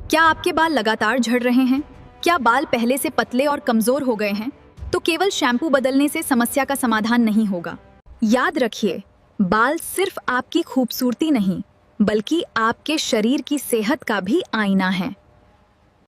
क्या आपके बाल लगातार झड़ रहे हैं? क्या बाल पहले से पतले और कमजोर हो गए हैं? तो केवल शैम्पू बदलने से समस्या का समाधान नहीं होगा। याद रखिए, बाल सिर्फ आपकी खूबसूरती नहीं, बल्कि आपके शरीर की सेहत का भी आईना है।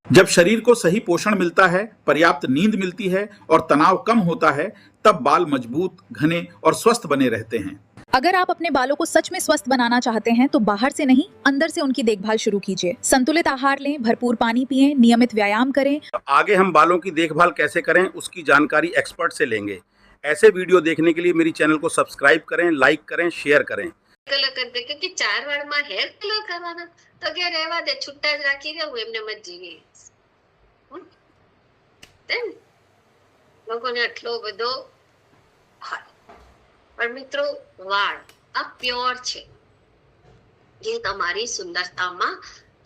जब शरीर को सही पोषण मिलता है, पर्याप्त नींद मिलती है और तनाव कम होता है, तब बाल मजबूत, घने और स्वस्थ बने रहते हैं। अगर आप अपने बालों को सच में स्वस्थ बनाना चाहते हैं तो बाहर से नहीं, अंदर से उनकी देखभाल शुरू कीजिए। संतुलित आहार लें, भरपूर पानी पिएं, नियमित व्यायाम करें। आगे हम बालों की देखभाल कैसे करें, उसकी जानकारी एक्सपर्ट से लेंगे। ऐसे वीडियो देखने के लिए मेरी चैनल को सब्सक्राइब करें, लाइक करें, शेयर करें। કલર કરી દે કે ચાર વાળમાં હેર કલર કરવાના તો કે રહેવા દે, છૂટા જ રાખી દેવું, એમને મત જીવી તેમ લોકોને આટલો બધો હોય. પણ મિત્રો, વાળ આ પ્યોર છે, જે તમારી સુંદરતામાં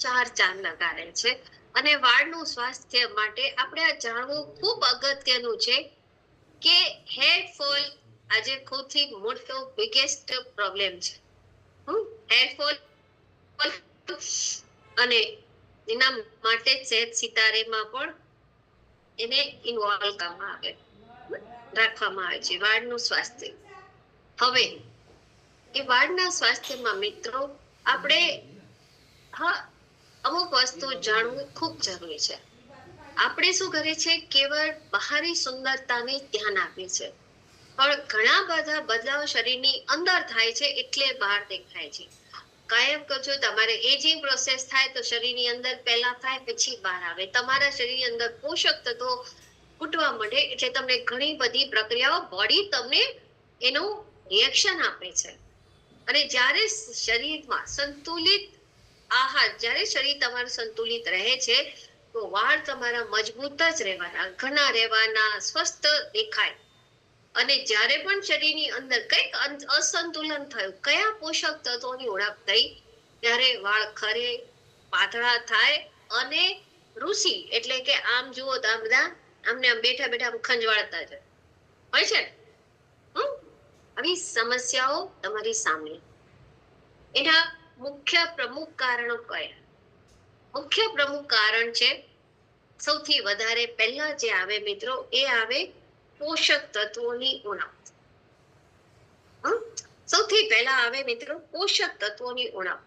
ચાર ચાંદ લગાડે છે. અને વાળનું સ્વાસ્થ્ય માટે આપણે આ જાણવું ખૂબ અગત્યનું છે કે હેર ફોલ આજે સૌથી મોટો બિગેસ્ટ પ્રોબ્લેમ છે. હેર ફોલ અને એના માટે સેહત સિતારેમાં પણ એને ઇન્વોલ્વ રાખવામાં આવે છે વાળનું સ્વાસ્થ્ય. હવે એ વાળના સ્વાસ્થ્યમાં મિત્રો આપણે અમુક વસ્તુ જાણવું ખૂબ જરૂરી છે. આપણે શું કરીએ છીએ, કેવળ બહારી સુંદરતાને ધ્યાન આપીએ છીએ, પણ ઘણા બધા બદલાવ શરીરની અંદર થાય છે એટલે બહાર દેખાય છે. કાયમ કહો છો, તમારે એજિંગ પ્રોસેસ થાય તો શરીરની અંદર પહેલા થાય, પછી બહાર આવે. તમારા શરીરની અંદર પોષક તત્વો ફૂટવા માંડે એટલે તમને ઘણી બધી પ્રક્રિયાઓ બોડી તમને એનું રિએક્શન આપે છે. અને જ્યારે શરીરમાં સંતુલિત આહાર, જ્યારે શરીર તમારું સંતુલિત રહે છે તો વાળ તમારા મજબૂત જ રહેવાના, ઘણા રહેવાના, સ્વસ્થ દેખાય. અને જ્યારે પણ શરીરની અંદર કંઈક અસંતુલન થયું, કયા પોષક તત્વોની ઉણપ થઈ, ત્યારે વાળ ખરે, પાતળા થાય અને રૂસી, એટલે કે આમ જુઓ તો આમ બધા આમને આમ બેઠા બેઠા આમ ખંજવાળતા જ હોય છે. આવી સમસ્યાઓ તમારી સામે. એના મુખ્ય પ્રમુખ કારણો કયા? મુખ્ય પ્રમુખ કારણ છે, સૌથી વધારે પહેલા જે આવે મિત્રો, એ આવે પોષક તત્વોની ઉણપ. સૌથી પહેલા આવે મિત્રો પોષક તત્વોની ઉણપ.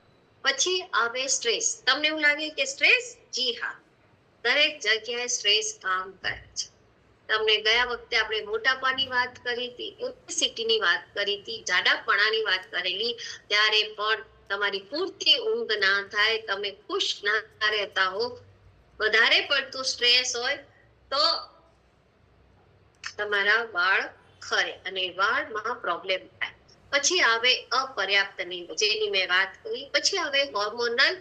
પછી આવે સ્ટ્રેસ. તમને એવું લાગે કે સ્ટ્રેસ? જી હા, દરેક જગ્યાએ સ્ટ્રેસ કામ કરે છે. તમને ગયા વખતે આપણે મોટાપાની વાત કરી હતી, ઓબેસિટીની વાત કરી હતી, જાડાપણાની વાત કરેલી, ત્યારે પણ તમારી પૂરતી ઊંઘ ના થાય, તમે ખુશ ના રહેતા હો, વધારે પડતું સ્ટ્રેસ હોય તો તમારા વાળ ખરે અને વાળમાં પ્રોબ્લેમ થાય. પછી આવે અપર્યાપ્ત નીંદ, જેની મેં વાત કરી. પછી આવે હોર્મોનલ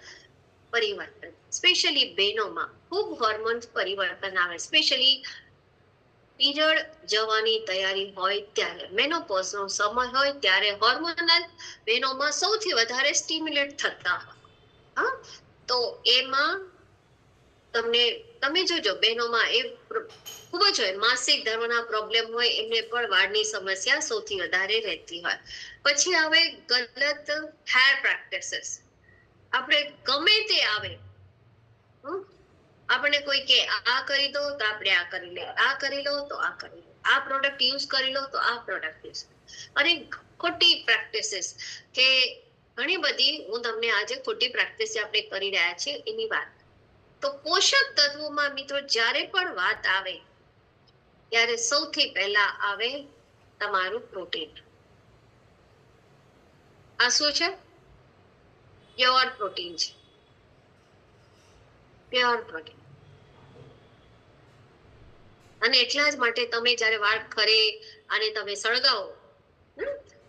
પરિવર્તન. સ્પેશિયલી બહેનોમાં ખૂબ હોર્મોન પરિવર્તન આવે, સ્પેશિયલી પીરિયડ જવાની તૈયારી હોય ત્યારે, મેનોપોઝનો સમય હોય ત્યારે હોર્મોનલ બહેનોમાં સૌથી વધારે સ્ટિમ્યુલેટ થતા હોય. તો એમાં તમે જોજો, બહેનોમાં એ ખૂબ જ હોય. માસિક ધર્મના પ્રોબ્લેમ હોય એમને પણ વાળની સમસ્યા સૌથી વધારે રહેતી હોય. પછી આવે ગલત હેર પ્રેક્ટિસીસ. આપણે ગમે તે આવે, આપણે કોઈ કે આ કરી દો તો આપણે આ કરી લે, આ કરી લો તો આ કરી લો, આ પ્રોડક્ટ યુઝ કરી લો તો આ પ્રોડક્ટ યુઝ. અને ખોટી પ્રેક્ટિસીસ, કે ઘણી બધી, હું તમને આજે ખોટી પ્રેક્ટિસ આપણે કરી રહ્યા છીએ એની વાત. તો પોષક તત્વોમાં મિત્રો જ્યારે પણ વાત આવે ત્યારે સૌથી પહેલા આવે તમારું પ્રોટીન. આ શું છે? પ્યોર પ્રોટીન છે, પ્યોર પ્રોટીન. અને એટલા જ માટે તમે જ્યારે વાળ ખરે અને તમે સળગાવો,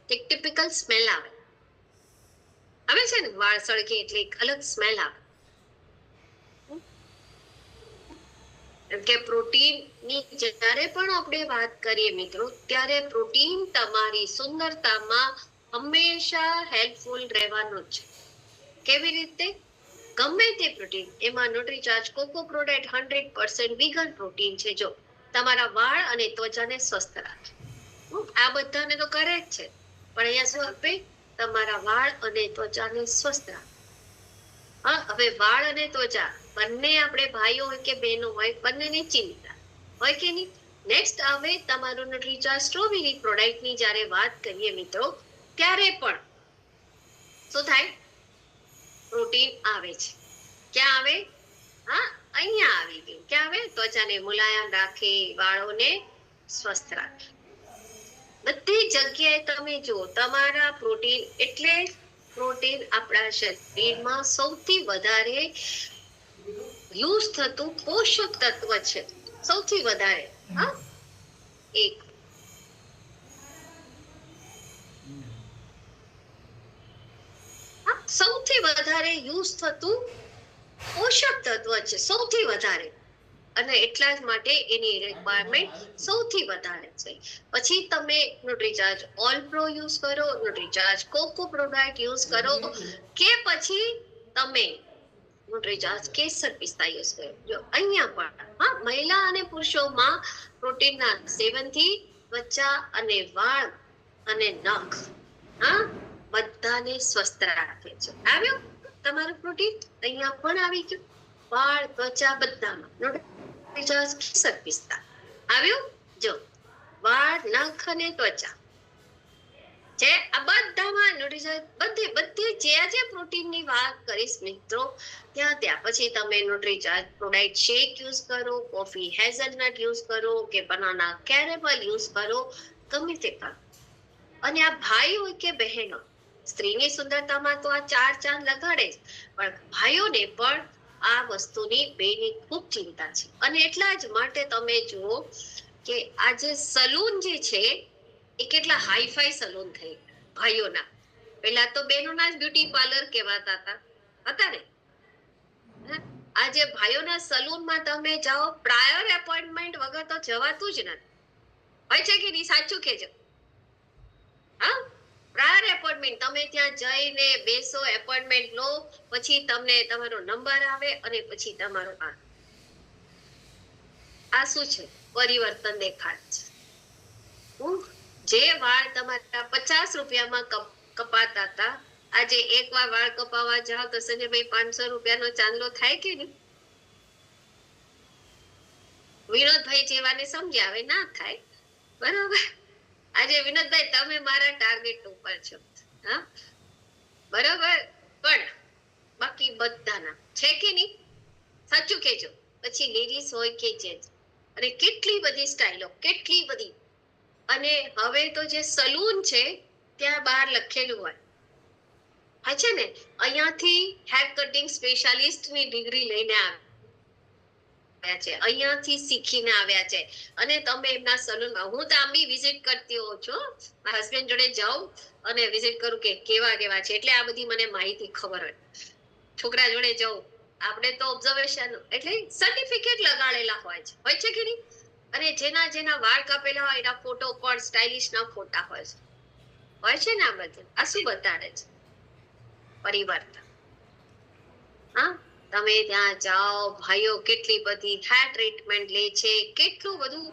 એક ટિપિકલ સ્મેલ આવે છે ને, વાળ સળગે એટલે એક અલગ સ્મેલ આવે. કે પ્રોટીનની જ્યારે પણ આપણે વાત કરીએ મિત્રો, ત્યારે પ્રોટીન તમારી સુંદરતામાં હંમેશા હેલ્પફુલ રહેવાનું છે. કેવી રીતે? ગમે તે પ્રોટીન, એમાં ન્યુટ્રીચાર્જ કોકોપ્રોડાઇટ 100% વીગન પ્રોટીન છે, જો તમારા વાળ અને ત્વચાને સ્વસ્થ રાખે. આ બધાને તો કરે જ છે, પણ અહીંયા શું આપે? તમારા વાળ અને ત્વચાને સ્વસ્થ રાખે. હવે વાળ અને ત્વચા બંને આપણે ભાઈઓ હોય કે બહેનો હોય બંનેની ચિંતા હોય કે નહીં. નેક્સ્ટ હવે તમારું ન્યુટ્રીચાર્જ સ્ટ્રોબેરી પ્રોડક્ટની જ્યારે વાત કરીએ મિત્રો, ત્યારે પણ શું થાય? પ્રોટીન આવે છે. ક્યાં આવે? હા, અહીંયા આવી ગયું. ક્યાં આવે? ત્વચાને મુલાયમ રાખે, વાળોને સ્વસ્થ રાખે. બધી જગ્યાએ તમે જુઓ તમારા પ્રોટીન એટલે પ્રોટીન આપણા શરીરમાં સૌથી વધારે યુઝ થતું પોષક તત્વ છે. સૌથી વધારે હા એક સૌથી વધારે યુઝ થતું પોષક તત્વ છે, સૌથી વધારે. અને એટલા જ માટે એની રિક્વાયરમેન્ટ સૌથી વધારે છે. પછી તમે ન્યુટ્રીચાર્જ ઓલ પ્રો યુઝ કરો, ન્યુટ્રીચાર્જ કોકો પ્રોડક્ટ યુઝ કરો, કે પછી તમે ન્યુટ્રીચાર્જ કેસર પિસ્તા યુઝ કરો. જો અહીંયા પણ હા, મહિલા અને પુરુષોમાં પ્રોટીનના સેવનથી ત્વચા અને વાળ અને નખ હા બધાને સ્વસ્થ રાખે છે. આવ્યું તમારું પ્રોટીન? અહીંયા પણ આવી ગયું. વાળ, ત્વચા બધામાં ન્યુટ્રીચાર્જ કેસર પિસ્તા આવ્યું. જો વાળ, નખ અને ત્વચા છે આ બધામાં ન્યુટ્રીચાર્જ બધી જે પ્રોટીનની વાત કરીશ મિત્રો, ત્યાં પછી તમે ન્યુટ્રીચાર્જ પ્રોડક્ટ શેક યુઝ કરો, કોફી હેઝલનટ યુઝ કરો કે બનાના કેરેમલ યુઝ કરો, ગમે તે કરો. અને આ ભાઈ હોય કે બહેનો, સ્ત્રીની સુંદરતામાં તો આ ચાર ચાંદ લગાડે જ, પણ ભાઈઓને પણ આ વસ્તુની બેની ખૂબ ચિંતા છે. અને એટલા જ માટે તમે જુઓ કે આજે સલૂન જે છે એ કેટલા હાઈફાઈ સલૂન થઈ ભાઈઓના. પેલા તો બહેનોના જ બ્યુટી પાર્લર કહેવાતા હતા ને. આજે ભાઈઓના સલૂનમાં તમે જાઓ, પ્રાયર એપોઇન્ટમેન્ટ વગર તો જવાતું જ નથી. હોય છે કે નહીં? સાચું કહેજો. હા, પ્રાયર એપોઇન્ટમેન્ટ તમે ત્યાં જઈને બેસો, એપોઇન્ટમેન્ટ લો, પછી તમને તમારો નંબર આવે અને પછી તમારો આ શું છે? પરિવર્તન દેખાય છે. જે વાળ તમારા 50 રૂપિયામાં કપાતા હતા, આજે એકવાર વાળ કપાવવા જાઓ તો સંજયભાઈ 500 રૂપિયાનો ચાંદલો થાય કે નહીં? વિનોદભાઈ જેવાને સમજ્યા, હવે ના થાય. બરોબર? આજે વિનોદભાઈ તમે મારા ટાર્ગેટ ઉપર છો. હા બરોબર, પણ બાકી બધાના છે કે નહીં? સાચું કેજો. પછી લેડીઝ હોય કે જેન્ટ્સ, અને કેટલી બધી સ્ટાઇલો, કેટલી બધી. અને હવે તો જે સલૂન છે ત્યાં બહાર લખેલું હોય હા છે ને, અહીંયાથી હેર કટિંગ સ્પેશિયાલિસ્ટની ડિગ્રી લઈને આવ્યા છે, અહીંયાથી શીખીને આવ્યા છે. અને તમે એમના સલૂનમાં, હું તો આમ બી વિઝિટ કરતી હોઉં છું, મારા હસબન્ડ જોડે જાઉં અને વિઝિટ કરું કે કેવા કેવા છે, એટલે આ બધી મને માહિતી ખબર હોય. છોકરા જોડે જાઉં, આપણે તો ઓબ્ઝર્વેશન એટલે સર્ટિફિકેટ લગાડેલા હોય છે કે નહીં? અને જેના વાળ કાપેલા હોય એના ફોટો પણ સ્ટાઇલિશ ના ફોટા હોય છે ને. આ બધું આ શું બતાડે છે? પરિવર્તન. હા, તમે ત્યાં જાઓ, ભાઈઓ કેટલી બધી હેર ટ્રીટમેન્ટ લે છે, કેટલું બધું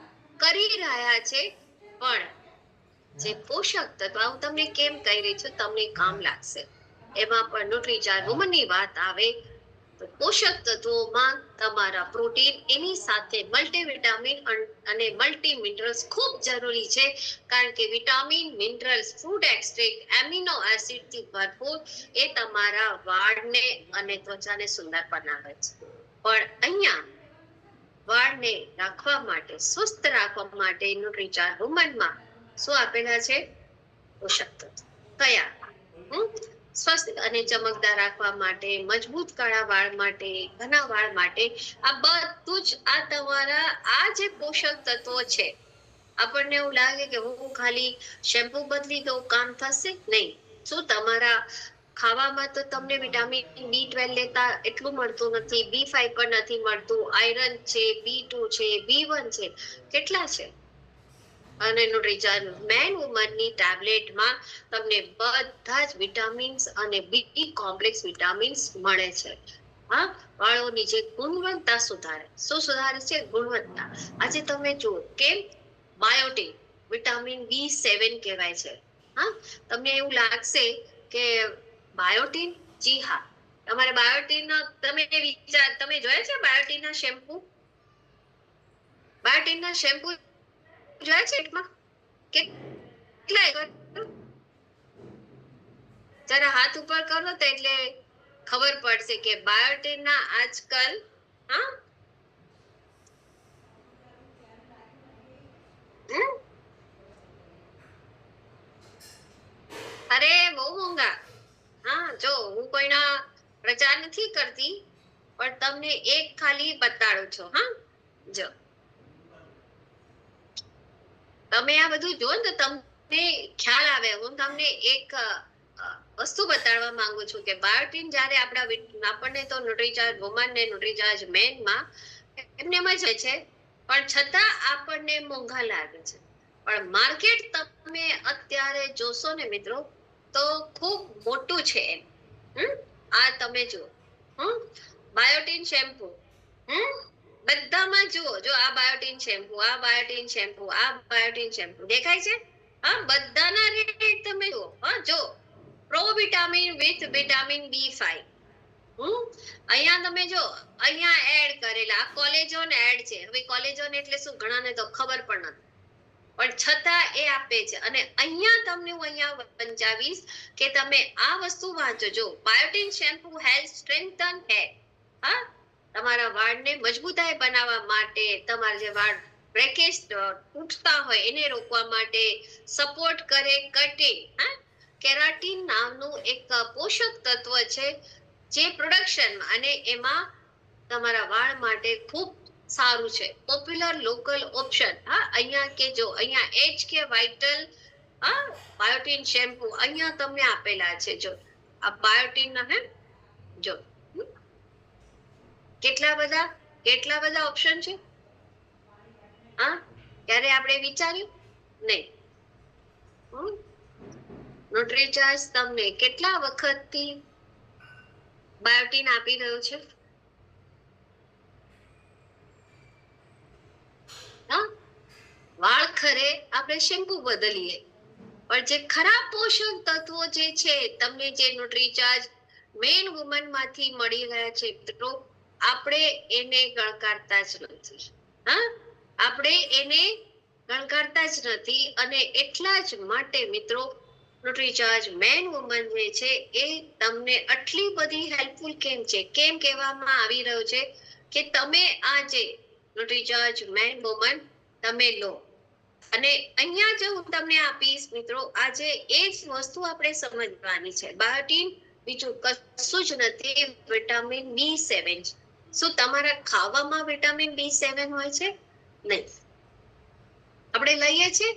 કરી રહ્યા છે, પણ જે પોષક તત્વ હું તમને કેમ કહી રહી છું, તમને કામ લાગશે. એમાં પણ ન્યુટ્રીચાર્જ વુમનની વાત આવે તો પોષક તત્વોમાં તમારા પ્રોટીન, એની સાથે મલ્ટીવિટામિન અને મલ્ટી મિનરલ્સ ખૂબ જરૂરી છે. કારણ કે vitamin, minerals, food extract, amino acid થી ભરપૂર એ તમારા વાળને અને ત્વચાને સુંદર બનાવે છે. પણ અહીંયા વાળને રાખવા માટે, સ્વસ્થ રાખવા માટે ન્યુટ્રીચાર્જ વુમનમાં શું આપેલા છે? પોષક તત્વ. કયા? સ્વસ્થ અને ચમકદાર રાખવા માટે, મજબૂત કાળા વાળ માટે, ઘના વાળ માટે, આ બધું જ આ તમારા આ જે પોષક તત્વો છે. આપણને એવું લાગે કે હું ખાલી શેમ્પુ બદલી દઉં કામ થશે? નહીં. શું તમારા ખાવામાં તો તમને વિટામિન B12 લેતા એટલું મળતું નથી, B5 પણ નથી મળતું, આયરન છે, B2 છે, B1 છે, કેટલા છે? અને ન્યુટ્રીચાર્જ મેન વુમનની ટેબ્લેટમાં તમને બધા જ વિટામિન્સ અને બી કોમ્પ્લેક્સ વિટામિન્સ મળે છે. હા, વાળોની જે ગુણવત્તા સુધારે. શું સુધારે છે? ગુણવત્તા. આજે તમે જુઓ કેમ બાયોટિન, વિટામિન B7 કહેવાય છે. હા, તમને એવું લાગશે કે બાયોટિન, જી હા, તમારે બાયોટીન તમે જોયા છે બાયોટીન શેમ્પુ? બાયોટીન શેમ્પુ જોયા છે એમાં કેટલા જરા હાથ ઉપર કરો તો એટલે ખબર પડશે કે બાયોટીન આજકાલ હા અરે બહુ મોંઘા. હા જો હું કોઈના પ્રચાર નથી કરતી પણ તમને એક ખાલી બતાડું છું. હા જો તમે આ બધું જો ને તો તમને ખ્યાલ આવે. હું તમને એક વસ્તુ બતાડવા માંગુ છું કે બાયોટીન જ્યારે આપણને તો ન્યુટ્રીચાર્જ વુમન ને ન્યુટ્રીચાર્જ મેન માં એમને એમ જ છે પણ છતાં આપણને મોંઘા લાગે છે. પણ માર્કેટ તમે અત્યારે જોશો ને મિત્રો તો ખૂબ મોટું છે એમ. આ તમે જુઓ બાયોટીન શેમ્પુ બધામાં જુઓ. જો આ બાયોટીન શેમ્પુ, આ બાયોટીન શેમ્પુ, આ બાયોટીન શેમ્પુ દેખાય છે. હા બધાના રેટ તમે જુઓ. હા જો pro vitamin with vitamin B5 અહીંયા તમે જો અહીંયા એડ કરેલા કોલેજોન એડ છે. હવે કોલેજોન એટલે શું ઘણાને તો ખબર પણ નથી પણ છતાં એ આપે છે. અને અહીંયા તમને હું અહીંયા સમજાવીશ કે તમે આ વસ્તુ વાંચો. જો biotin shampoo health strengthen hair. હા તમારા વાળને મજબૂતાઈ બનાવવા માટે, તમારા જે વાળ બ્રેકેજ તૂટતા હોય એને રોકવા માટે, સપોર્ટ કરે કટિંગ. હા કેરાટીન નામનું એક પોષક તત્વ છે જે પ્રોડક્શન અને એમાં તમારા વાળ માટે ખૂબ સારું છે. Popular local option. હા અહીંયા કે જો અહીંયા H K vital biotin shampoo અહીંયા તમને આપેલા છે. જો આ બાયોટીન ના જો કેટલા બધા ઓપ્શન છે. હા ત્યારે આપણે વિચાર્યું નહીં. ન્યુટ્રીચાર્જ તમને કેટલા વખતથી બાયોટીન આપી રહ્યો છે? વાળ ખરે આપણે શેમ્પુ બદલીએ પણ જે ખરાબ પોષક તત્વો જે છે તમને જે ન્યુટ્રીચાર્જ મેન વુમન માંથી મળી રહ્યા છે મિત્રો આપણે એને ગણકારતા જ નથી. હા આપણે એને ગણકારતા જ નથી અને એટલા જ માટે મિત્રો ન્યુટ્રીચાર્જ મેન વુમન જે છે એ તમને આટલી બધી હેલ્પફુલ કેમ છે? કેમ કહેવામાં આવી રહ્યું છે કે તમે આ જે ન્યુટ્રીચાર્જ મેન વુમન તમે લો. અને અહીંયા જો હું તમને આપીશ મિત્રો આજે એ જ વસ્તુ આપણે સમજવાની છે. બાયોટીન બીજું કશું જ નથી, વિટામિન B7. શું તમારા ખાવામાં વિટામિન B7 હોય છે? નહીં. આપણે લઈએ છીએ?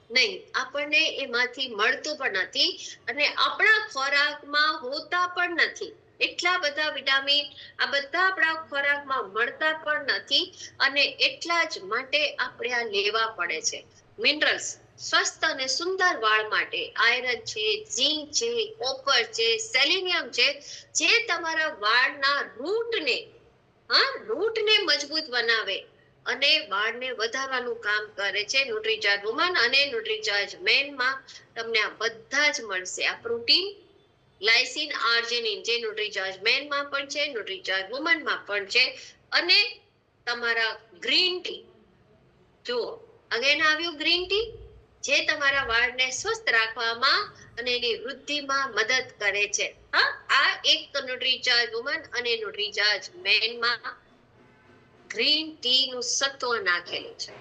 નહીં. આપણને એમાંથી મળતું પણ નથી અને આપણા ખોરાકમાં હોતા પણ નથી. એટલા બધા વિટામિન આ બધા આપણા ખોરાકમાં મળતા પણ નથી અને એટલા જ માટે આપણે આ લેવા પડે છે. મિનરલ્સ સ્વસ્થ અને સુંદર વાળ માટે આયરન છે, ઝીંક છે, કોપર છે, સેલેનિયમ છે જે તમારા વાળના રૂટને મજબૂત બનાવે અને વાળને વધારવાનું કામ કરે છે. ન્યુટ્રીચાર્જ વુમન અને ન્યુટ્રીચાર્જ મેન માં તમને આ બધા જ મળશે. આ પ્રોટીન લાઇસિન આર્જિનિન જે ન્યુટ્રીચાર્જ મેન માં પણ છે, ન્યુટ્રીચાર્જ વુમન માં પણ છે અને તમારા ગ્રીન ટી જુઓ અગેન આવ્યું ગ્રીન ટી જે તમારા વાળને સ્વસ્થ રાખવામાં અને એની વૃદ્ધિમાં મદદ કરે છે. હા આ એક ન્યુટ્રીચાર્જ વુમન અને ન્યુટ્રીચાર્જ મેન માં ગ્રીન ટી નું સત્વ નાખેલું છે.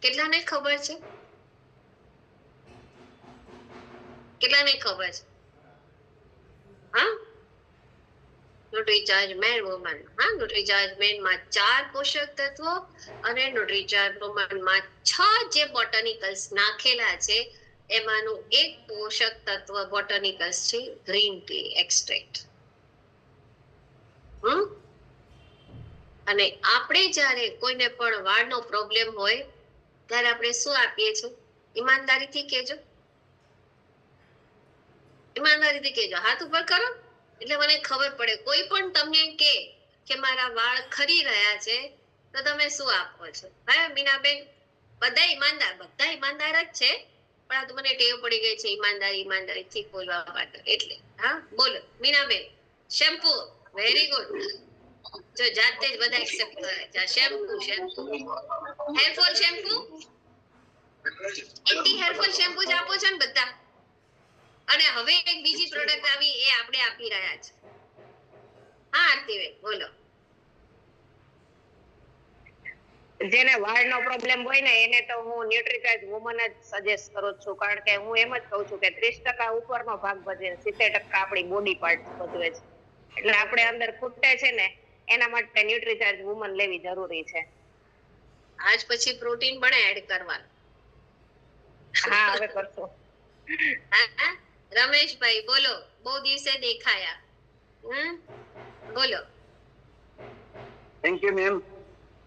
કેટલાને ખબર છે? કેટલાને ખબર છે? હા ન્યુટ્રીચાર્જ મેન વુમન. હા ન્યુટ્રીચાર્જ મેન માં 4 પોષક તત્વો અને ન્યુટ્રીચાર્જ વુમન માં 6 જે બોટનિકલ્સ નાખેલા છે એમાંનું એક પોષક તત્વ બોટનિકલ્સ છે ગ્રીન ટી એક્સ્ટ્રેક્ટ. અને આપણે જ્યારે કોઈને પણ વાળનો પ્રોબ્લેમ હોય ત્યારે આપણે શું આપીએ છીએ? ઈમાનદારીથી કહેજો. ઈમાનદારીથી કહેજો. હાથ ઉપર કરો એટલે મને ખબર પડે. કોઈ પણ તમને કે મારા વાળ ખરી રહ્યા છે તો તમે શું આપો છો? હા મીનાબેન બધા ઈમાનદાર જ છે પણ આ તો મને ટેવ પડી ગઈ છે ઈમાનદારીથી બોલવા માટે એટલે. હા બોલો મીનાબેન. Shampoo, very good. જો જાતે જ બધા એક્સેપ્ટ કરે છે. Shampoo hair fall shampoo, anti hair fall shampoo જ આપો છો ને બધા. અને હવે એક બીજી પ્રોડક્ટ આવી એ આપણે આપી રહ્યા છે. હા આરતીબેન બોલો. જેને વાળનો પ્રોબ્લેમ હોય ને એને તો હું ન્યુટ્રીચાર્જ વુમન જ સજેસ્ટ કરું છું, કારણ કે હું એમ જ કહું છું કે 30% ઉપરનો ભાગ ભજવે, 70% આપણી બોડી પાર્ટ ભજવે છે. એટલે આપણે અંદર ખૂટે છે ને એના માટે ન્યુટ્રીચાર્જ વુમન લેવી જરૂરી છે. આજ પછી પ્રોટીન પણ એડ કરવાનું. હા હવે કરશું. હા રમેશભાઈ બોલો. બહુ દિવસે દેખાયા. બોલો. Thank you ma'am.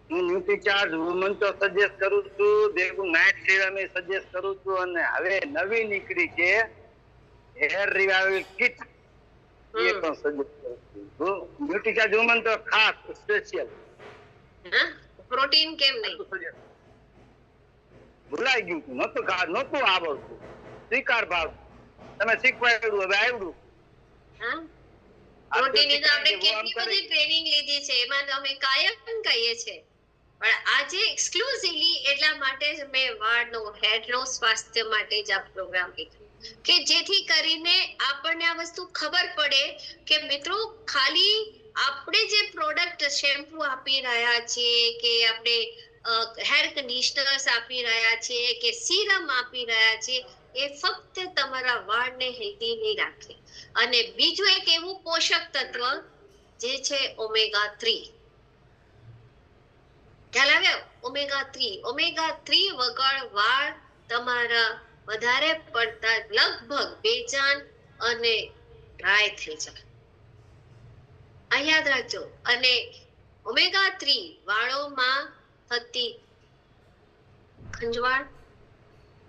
હું ન્યુટ્રીચાર્જ વુમન તો સજેસ્ટ કરું છું, ભેગું નાઇટ સિરમ એ સજેસ્ટ કરું છું, અને હવે નવી નીકળી છે હેર રિવાઇવલ કિટ એ પણ સજેસ્ટ કરું છું. ન્યુટ્રીચાર્જ વુમન તો ખાસ સ્પેશિયલ. હા પ્રોટીન કેમ નહીં? ભૂલાઈ ગયું હતું, નહોતું આવડતું. સ્વીકાર ભાવ તમે શીખવાડ્યું, હવે આવડું. હા પ્રોટીનની તો આપણે કેટલી બધી ટ્રેનિંગ લીધી છે, એમાં તો અમે કાયમ કહીએ છીએ. પણ આજે એક્સક્લુઝિવલી એટલા માટે જ મેં વાળનો હેરનો સ્વાસ્થ્ય માટે જ આ પ્રોગ્રામ લીધો કે જેથી કરીને આપણને આ વસ્તુ ખબર પડે કે મિત્રો ખાલી આપણે જે પ્રોડક્ટ શેમ્પુ આપી રહ્યા છીએ કે આપણે હેર કન્ડિશનર્સ આપી રહ્યા છીએ કે સીરમ આપી રહ્યા છીએ એ ફક્ત તમારા વાળને હેલ્ધી નહીં રાખે. અને બીજું એક એવું પોષક તત્વ જે છે ઓમેગા 3. ખ્યાલ આવ્યો? ઓમેગા 3 વગર વાળ તમારા વધારે પડતા લગભગ બેજાન અને ડ્રાય થઈ જાય. આ યાદ રાખજો. અને ઓમેગા 3 વાળોમાં થતી ખંજવાળ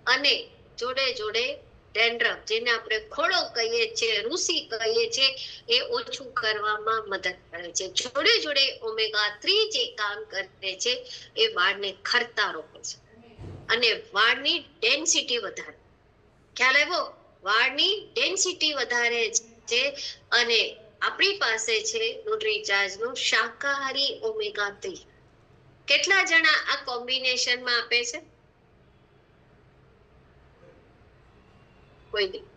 અને જોડે જોડે ડેન્ડ્રફ, જેને આપણે ખોડો કહીએ છીએ, રૂસી કહીએ છીએ, એ ઓછું કરવામાં મદદ કરે છે. જોડે જોડે ઓમેગા 3 જે કામ કરે છે એ વાળને ખરતા રોકે છે અને વાળની ડેન્સિટી વધારે. ખ્યાલ આવ્યો? વાળની ડેન્સિટી વધારે છે. અને આપણી પાસે છે ન્યુટ્રીચાર્જ નું શાકાહારી ઓમેગા 3. કેટલા જણા આ કોમ્બિનેશનમાં આપે છે? કોઈ નહીં.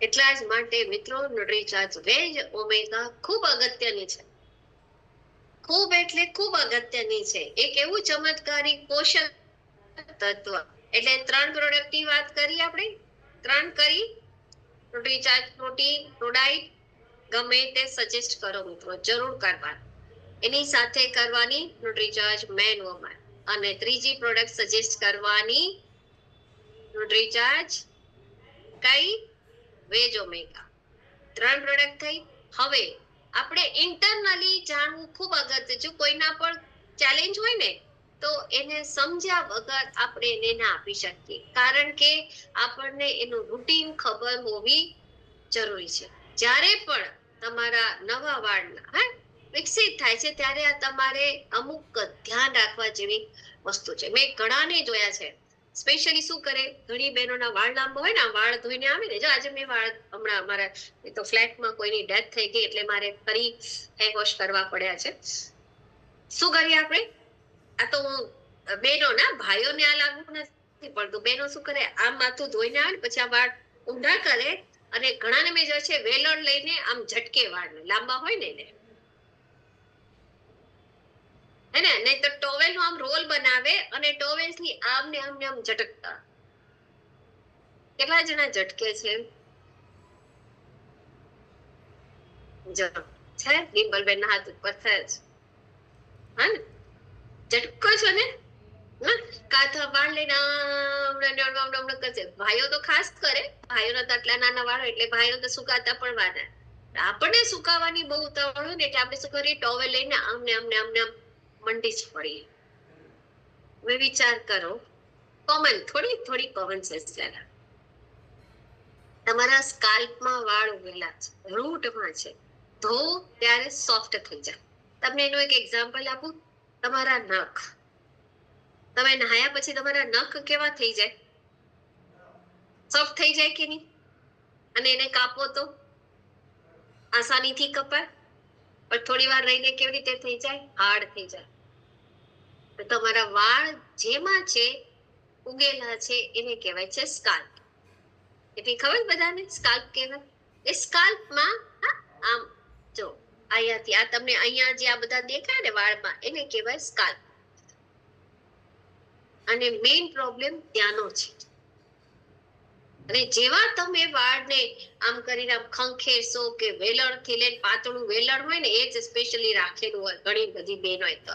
એટલા જ માટે મિત્રો ન્યુટ્રીચાર્જ વેજ ઓમેગા ખૂબ અગત્યની છે. ખૂબ એટલે ખૂબ અગત્યની છે. એક એવું ચમત્કારી પોષક તત્વ. એટલે 3 પ્રોડક્ટની વાત કરી આપણે. 3 કરી. ન્યુટ્રીચાર્જ પ્રોટીન, પ્રોડાઇટ, ગમે તે સજેસ્ટ કરો મિત્રો, જરૂર કરવાનું. એની સાથે કરવાની ન્યુટ્રીચાર્જ મેન વુમન. અને ત્રીજી પ્રોડક્ટ સજેસ્ટ કરવાની ન્યુટ્રીચાર્જ કઈ? Veg omega. 3 પ્રોડક્ટ થઈ. હવે આપણે ઇન્ટરનલી જાણવું ખૂબ અગત્ય. જો કોઈના પર ચેલેન્જ હોય ને તો એને સમજ્યા વગર આપણે એને ના આપી શકીએ, કારણ કે આપણને એનું રૂટીન ખબર હોવી જરૂરી છે. જ્યારે પણ તમારા નવા વાળના વિકસિત થાય છે ત્યારે આ તમારે અમુક ધ્યાન રાખવા જેવી વસ્તુ છે. મેં ઘણાને જોયા છે, સ્પેશિયલી શું કરે, ઘણી બહેનોના વાળ લાંબા હોય ને, વાળ ધોઈને આવે ને, જો આજે મેં વાળ હમણાં અમારા તો ફ્લેટમાં કોઈની ડેથ થઈ ગઈ એટલે મારે ફરી હેર વોશ કરવા પડ્યા છે. શું કરીએ આપણે? આ તો હું બહેનોના, ભાઈઓને આ લાગુ નથી પડતું. બહેનો શું કરે, આમ માથું ધોઈને આવે ને પછી આ વાળ ઊંડા કરે અને ઘણાને મેં જોયા છે વેલણ લઈને આમ ઝટકે વાળ લાંબા હોય ને એને, હે ને, નહીં તો ટોવેલ નો આમ રોલ બનાવે અને ટોવેલ થી આમ ને આમ ઝટકતા. કેટલા જણા ઝટકે છે? જો છે ડિમ્પલબેન ના હાથ ઉપર થાય છે. હા ને, ઝટકો છો ને? કાથા વાળ લઈને કરશે. ભાઈઓ તો ખાસ કરે, ભાઈઓના તો આટલા નાના વાળ એટલે ભાઈઓ તો સુકાતા પણ વાના. આપણને સુકાવાની બહુ ઉતાવળ હોય ને એટલે આપણે શું કરીએ, ટોવેલ લઈને આમને મંડી જ પડીએ. હવે વિચાર કરો, થોડી કોમન સેન્સ લેના. તમારા સ્કાલ્પમાં વાળ ઉગેલા છે, રૂટમાં છે, ધો ત્યારે સોફ્ટ થઈ જાય. તમને એનું એક એક્ઝામ્પલ આપું. તમારા નખ, તમે નહાયા પછી તમારા નખ કેવા થઈ જાય? સોફ્ટ થઈ જાય કે નહીં? અને એને કાપો તો આસાનીથી કપાય, પણ થોડી વાર રહીને કેવી રીતે થઈ જાય? હાર્ડ થઈ જાય. તો તમારા વાળ જેમાં છે ઉગેલા છે એને કહેવાય છે સ્કાલ્પ. એટલે ખબર બધાને સ્કાલ્પ કહેવાય? એ સ્કાલ્પમાં આમ જો અહીંયાથી આ તમને અહીંયા જે આ બધા દેખાય ને વાળમાં એને કહેવાય સ્કાલ્પ. અને મેઇન પ્રોબ્લેમ ત્યાંનો છે. અને જેવા તમે વાળને આમ કરીને આમ ખંખેરશો કે વેલણથી લઈને પાતળું વેલણ હોય ને એ જ સ્પેશિયલી રાખેલું હોય ઘણી બધી બહેનોએ તો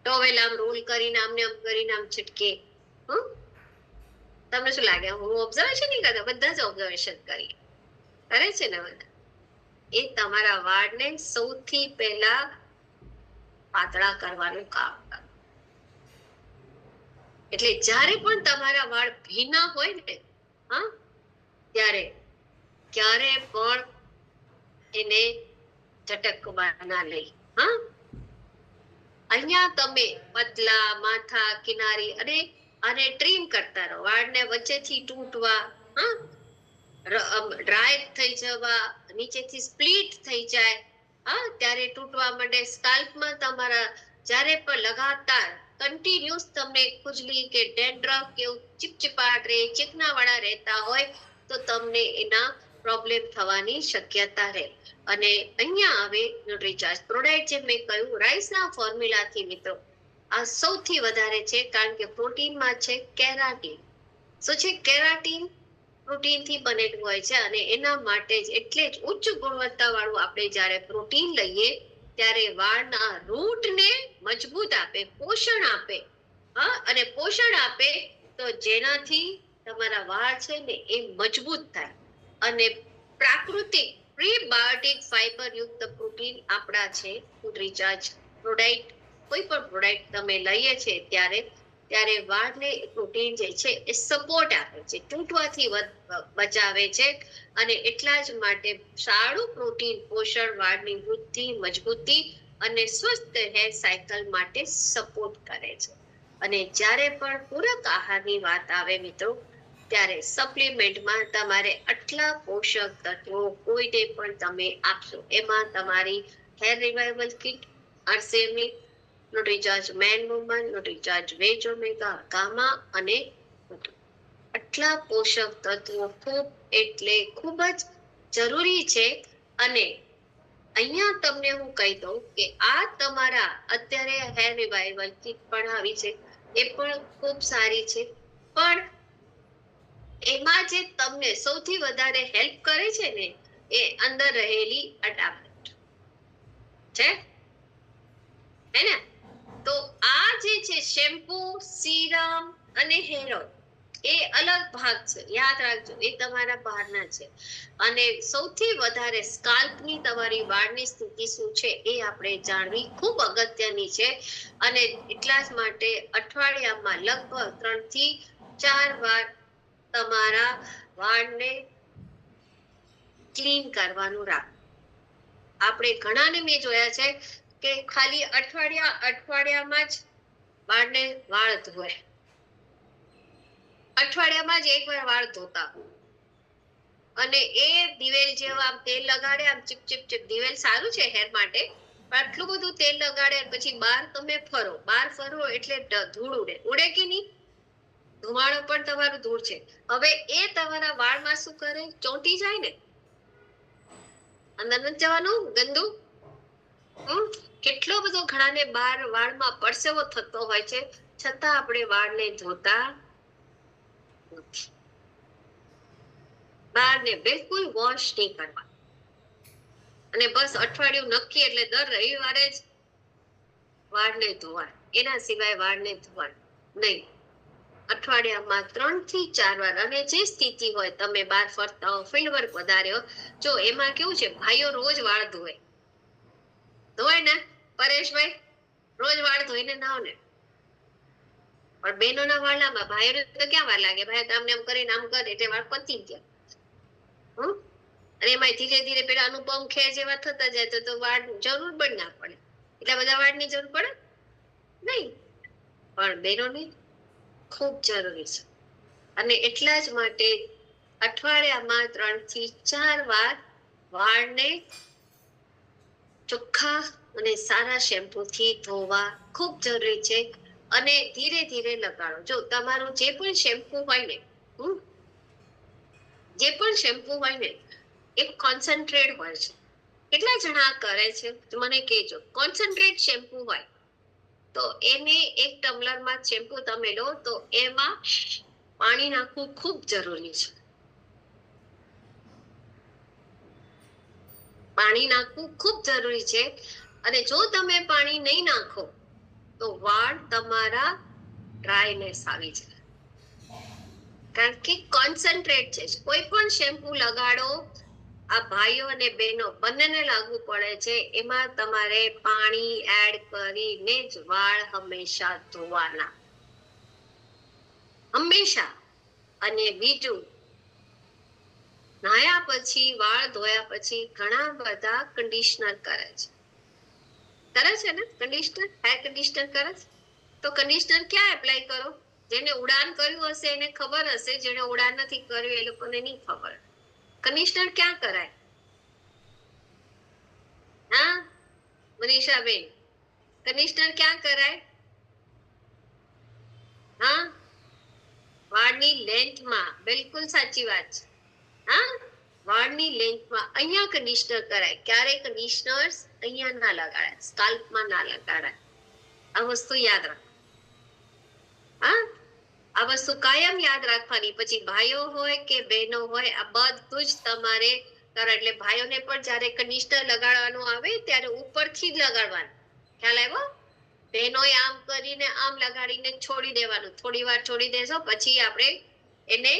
ટોવેલ આમ રોલ કરીને આમને આમ કરીને આમ છટકે. તમને શું લાગે હું ઓબ્ઝર્વેશન નહીં કરતા? બધા જ ઓબ્ઝર્વેશન કરે છે ને બધા. એ તમારા વાળને સૌથી પહેલા પાતળા કરવાનું કામ કરે. એટલે જ્યારે પણ તમારા વાળ ભીના હોય ને ત્યારે ક્યારે પણ એને ઝટકવા ના લઈ. અહીંયા તમે પતલા માથા કિનારી અને આને ટ્રીમ કરતા રહો. વાળને વચ્ચેથી તૂટવા, ડ્રાય થઈ જવા, નીચેથી સ્પ્લિટ થઈ જાય ત્યારે તૂટવા માંડે. સ્કાલ્પમાં તમારા જ્યારે પણ લગાતાર કન્ટિન્યુઅસ તમને ખુજલી કે ડેન્ડ્રફ કે ચીપચીપાટ રહે, ચીકણાવાળા રહેતા હોય તો તમને એના પ્રોબ્લેમ થવાની શક્યતા રહે. અને અહીંયા આવે ન્યુટ્રીચાર્જ પ્રોડાક્ટ. જે મેં કહ્યું રાઈસના ફોર્મ્યુલાથી મિત્રો આ સૌથી વધારે છે, કારણ કે પ્રોટીનમાં છે કેરાટીન. શું છે? કેરાટીન પ્રોટીનથી બનેલું હોય છે અને એના માટે જ એટલે જ ઉચ્ચ ગુણવત્તા વાળું આપણે જ્યારે પ્રોટીન લઈએ ત્યારે વાળના રૂટને મજબૂત આપે, પોષણ આપે. અને પોષણ આપે તો જેનાથી તમારા વાળ છે ને એ મજબૂત થાય. અને પ્રાકૃતિક પ્રીબાયોટિક ફાઈબર યુક્ત પ્રોટીન આપણા છે ન્યુટ્રીચાર્જ પ્રોડક્ટ. કોઈ પણ પ્રોડક્ટ તમે લઈએ છે ત્યારે વાળને પ્રોટીન જે છે એ સપોર્ટ આપે છે, તૂટવાથી બચાવે છે. અને એટલા જ માટે સારું પ્રોટીન પોષણ વાળની વૃદ્ધિ, મજબૂતી અને સ્વસ્થ હેર સાયકલ માટે સપોર્ટ કરે છે. અને જ્યારે પણ પૂરક આહારની વાત આવે મિત્રો ત્યારે સપ્લિમેન્ટમાં તમારે આટલા પોષક તત્વો કોઈને પણ તમે આપશો. એમાં તમારી હેર રિવાઇવલ કિટ, આરસીએમની, Nutricharge man woman, Nutricharge veg omega, gamma અને આટલા પોષક તત્વો ખૂબ જ જરૂરી છે. અને અહીંયા તમને હું કહી દઉં કે આ તમારા અત્યારે હેર રિવાઇવલ કિટ પણ આવી છે, એ પણ ખૂબ સારી છે. પણ એમાં જે તમને સૌથી વધારે હેલ્પ કરે છે ને એ અંદર રહેલી અટામેન્ટ છે, હે ને? તો આ જે છે શેમ્પૂ, સીરમ અને હેર ઓઇલ એ અલગ ભાગ છે, યાદ રાખજો. એ તમારા બહારના છે. અને સૌથી વધારે સ્કાલ્પની તમારી વાળની સ્થિતિ શું છે એ આપણે જાણવી ખૂબ અગત્યની છે. અને એટલા જ માટે અઠવાડિયામાં લગભગ 3 થી 4 વાર તમારા વાળને ક્લીન કરવાનું રાખ. આપણે ઘણાને મેં જોયા છે કે ખાલી અઠવાડિયામાં જ વાળ ધોવે, અઠવાડિયામાં જ એકવાર વાળ ધોતા. અને એ દિવેલ જેવા આમ તેલ લગાડે, આમ ચીપ ચીપ ચીપ. દિવેલ સારું છે હેર માટે, પણ આટલું બધું તેલ લગાડે પછી બહાર તમે ફરો એટલે ધૂળ ઉડે કે નહીં? ધુમાડો પણ તમારું ધૂળ છે. હવે એ તમારા વાળમાં શું કરે? ચોંટી જાય ને, અંદર નથી જવાનું ગંદુ. કેટલો બધો ઘણાને વાળમાં પરસેવો થતો હોય છે, છતાં આપણે વાળને ધોતા નથી. વાળને બિલકુલ વોશ નહીં કરવા. અને બસ અઠવાડિયું નક્કી એટલે દર રવિવારે જ વાળને ધોવા, એના સિવાય વાળને ધોવા નહીં. અઠવાડિયામાં 3 થી 4 વાર. અને જે સ્થિતિ હોય, તમે બહાર ફરતા હો, ફિલ્ડ વર્ક વધારે હો, જો એમાં કેવું છે, ભાઈઓ રોજ વાળ ધોય ને, પરેશભાઈ રોજ વાળ ધોઈને નાવ ને. પણ બહેનોના વાળમાં ભાઈઓને તો ક્યાં વાર લાગે? ભાઈ આમને આમ કરીને આમ કરે એટલે વાળ પતી ગયા. અને એમાં ધીરે ધીરે પેલા અનુપમ ખેર જેવા થતા જાય તો વાળ જરૂર પણ ના પડે. એટલા બધા વાળની જરૂર પડે નહીં, પણ બહેનોને ખૂબ જરૂરી છે. અને એટલા જ માટે અઠવાડિયામાં 3 થી 4 વાર વાળને ચોખ્ખા અને સારા શેમ્પૂથી ધોવા ખૂબ જરૂરી છે અને ધીરે ધીરે લગાડો. જો તમારું જે પણ શેમ્પૂ હોય ને જે પણ શેમ્પૂ હોય ને એ કોન્સન્ટ્રેટ હોય છે. કેટલા જણા કરે છે મને કહેજો. કોન્સન્ટ્રેટ શેમ્પૂ હોય તો એને એક ટમ્બલરમાં શેમ્પૂ તમે લો તો એમાં પાણી નાખવું ખૂબ જરૂરી છે. પાણી નાખવું ખૂબ જરૂરી છે અને જો તમે પાણી નહીં નાખો તો વાળ તમારા ડ્રાયનેસ આવી જાય. કારણ કે કોન્સન્ટ્રેટ છે. કોઈ પણ શેમ્પૂ લગાડો, આ ભાઈઓ અને બહેનો બંનેને લાગુ પડે છે, એમાં તમારે પાણી એડ કરીને જ વાળ હંમેશા ધોવાના, હંમેશા. અને બીજું, નાયા પછી વાળ ધોયા પછી ઘણા બધા કન્ડિશનર કરે છે ને કન્ડિશનર, હેર કન્ડિશનર કરે છે. તો કન્ડિશનર ક્યાં એપ્લાય કરો? જેને ઉડાન કર્યું હશે એને ખબર હશે, જેને ઉડાન નથી કર્યું એ લોકોને નહીં ખબર. કન્ડિશનર ક્યાં કરાય? હા મનીષાબેન, કન્ડિશનર ક્યાં કરાય? હા, વાળની લેન્થમાં. બિલકુલ સાચી વાત છે. હા, વાળની લેન્થમાં અહીંયા કન્ડિશનર કરાય. ક્યારે કન્ડિશનર્સ અહીંયા ના લગાડાય, સ્કાલ્પમાં ના લગાડાય. આ વસ્તુ યાદ રાખો. હા, આ વસ્તુ કાયમ યાદ રાખવાની. પછી ભાઈઓ હોય કે બહેનો હોય, આ બધું જ તમારે કરો. એટલે ભાઈઓને પણ જ્યારે કન્ડિશનર લગાડવાનું આવે ત્યારે ઉપરથી જ લગાડવાનું. ખ્યાલ આવ્યો? બહેનોએ આમ કરીને આમ લગાડીને છોડી દેવાનું. થોડી વાર છોડી દેશો પછી આપણે એને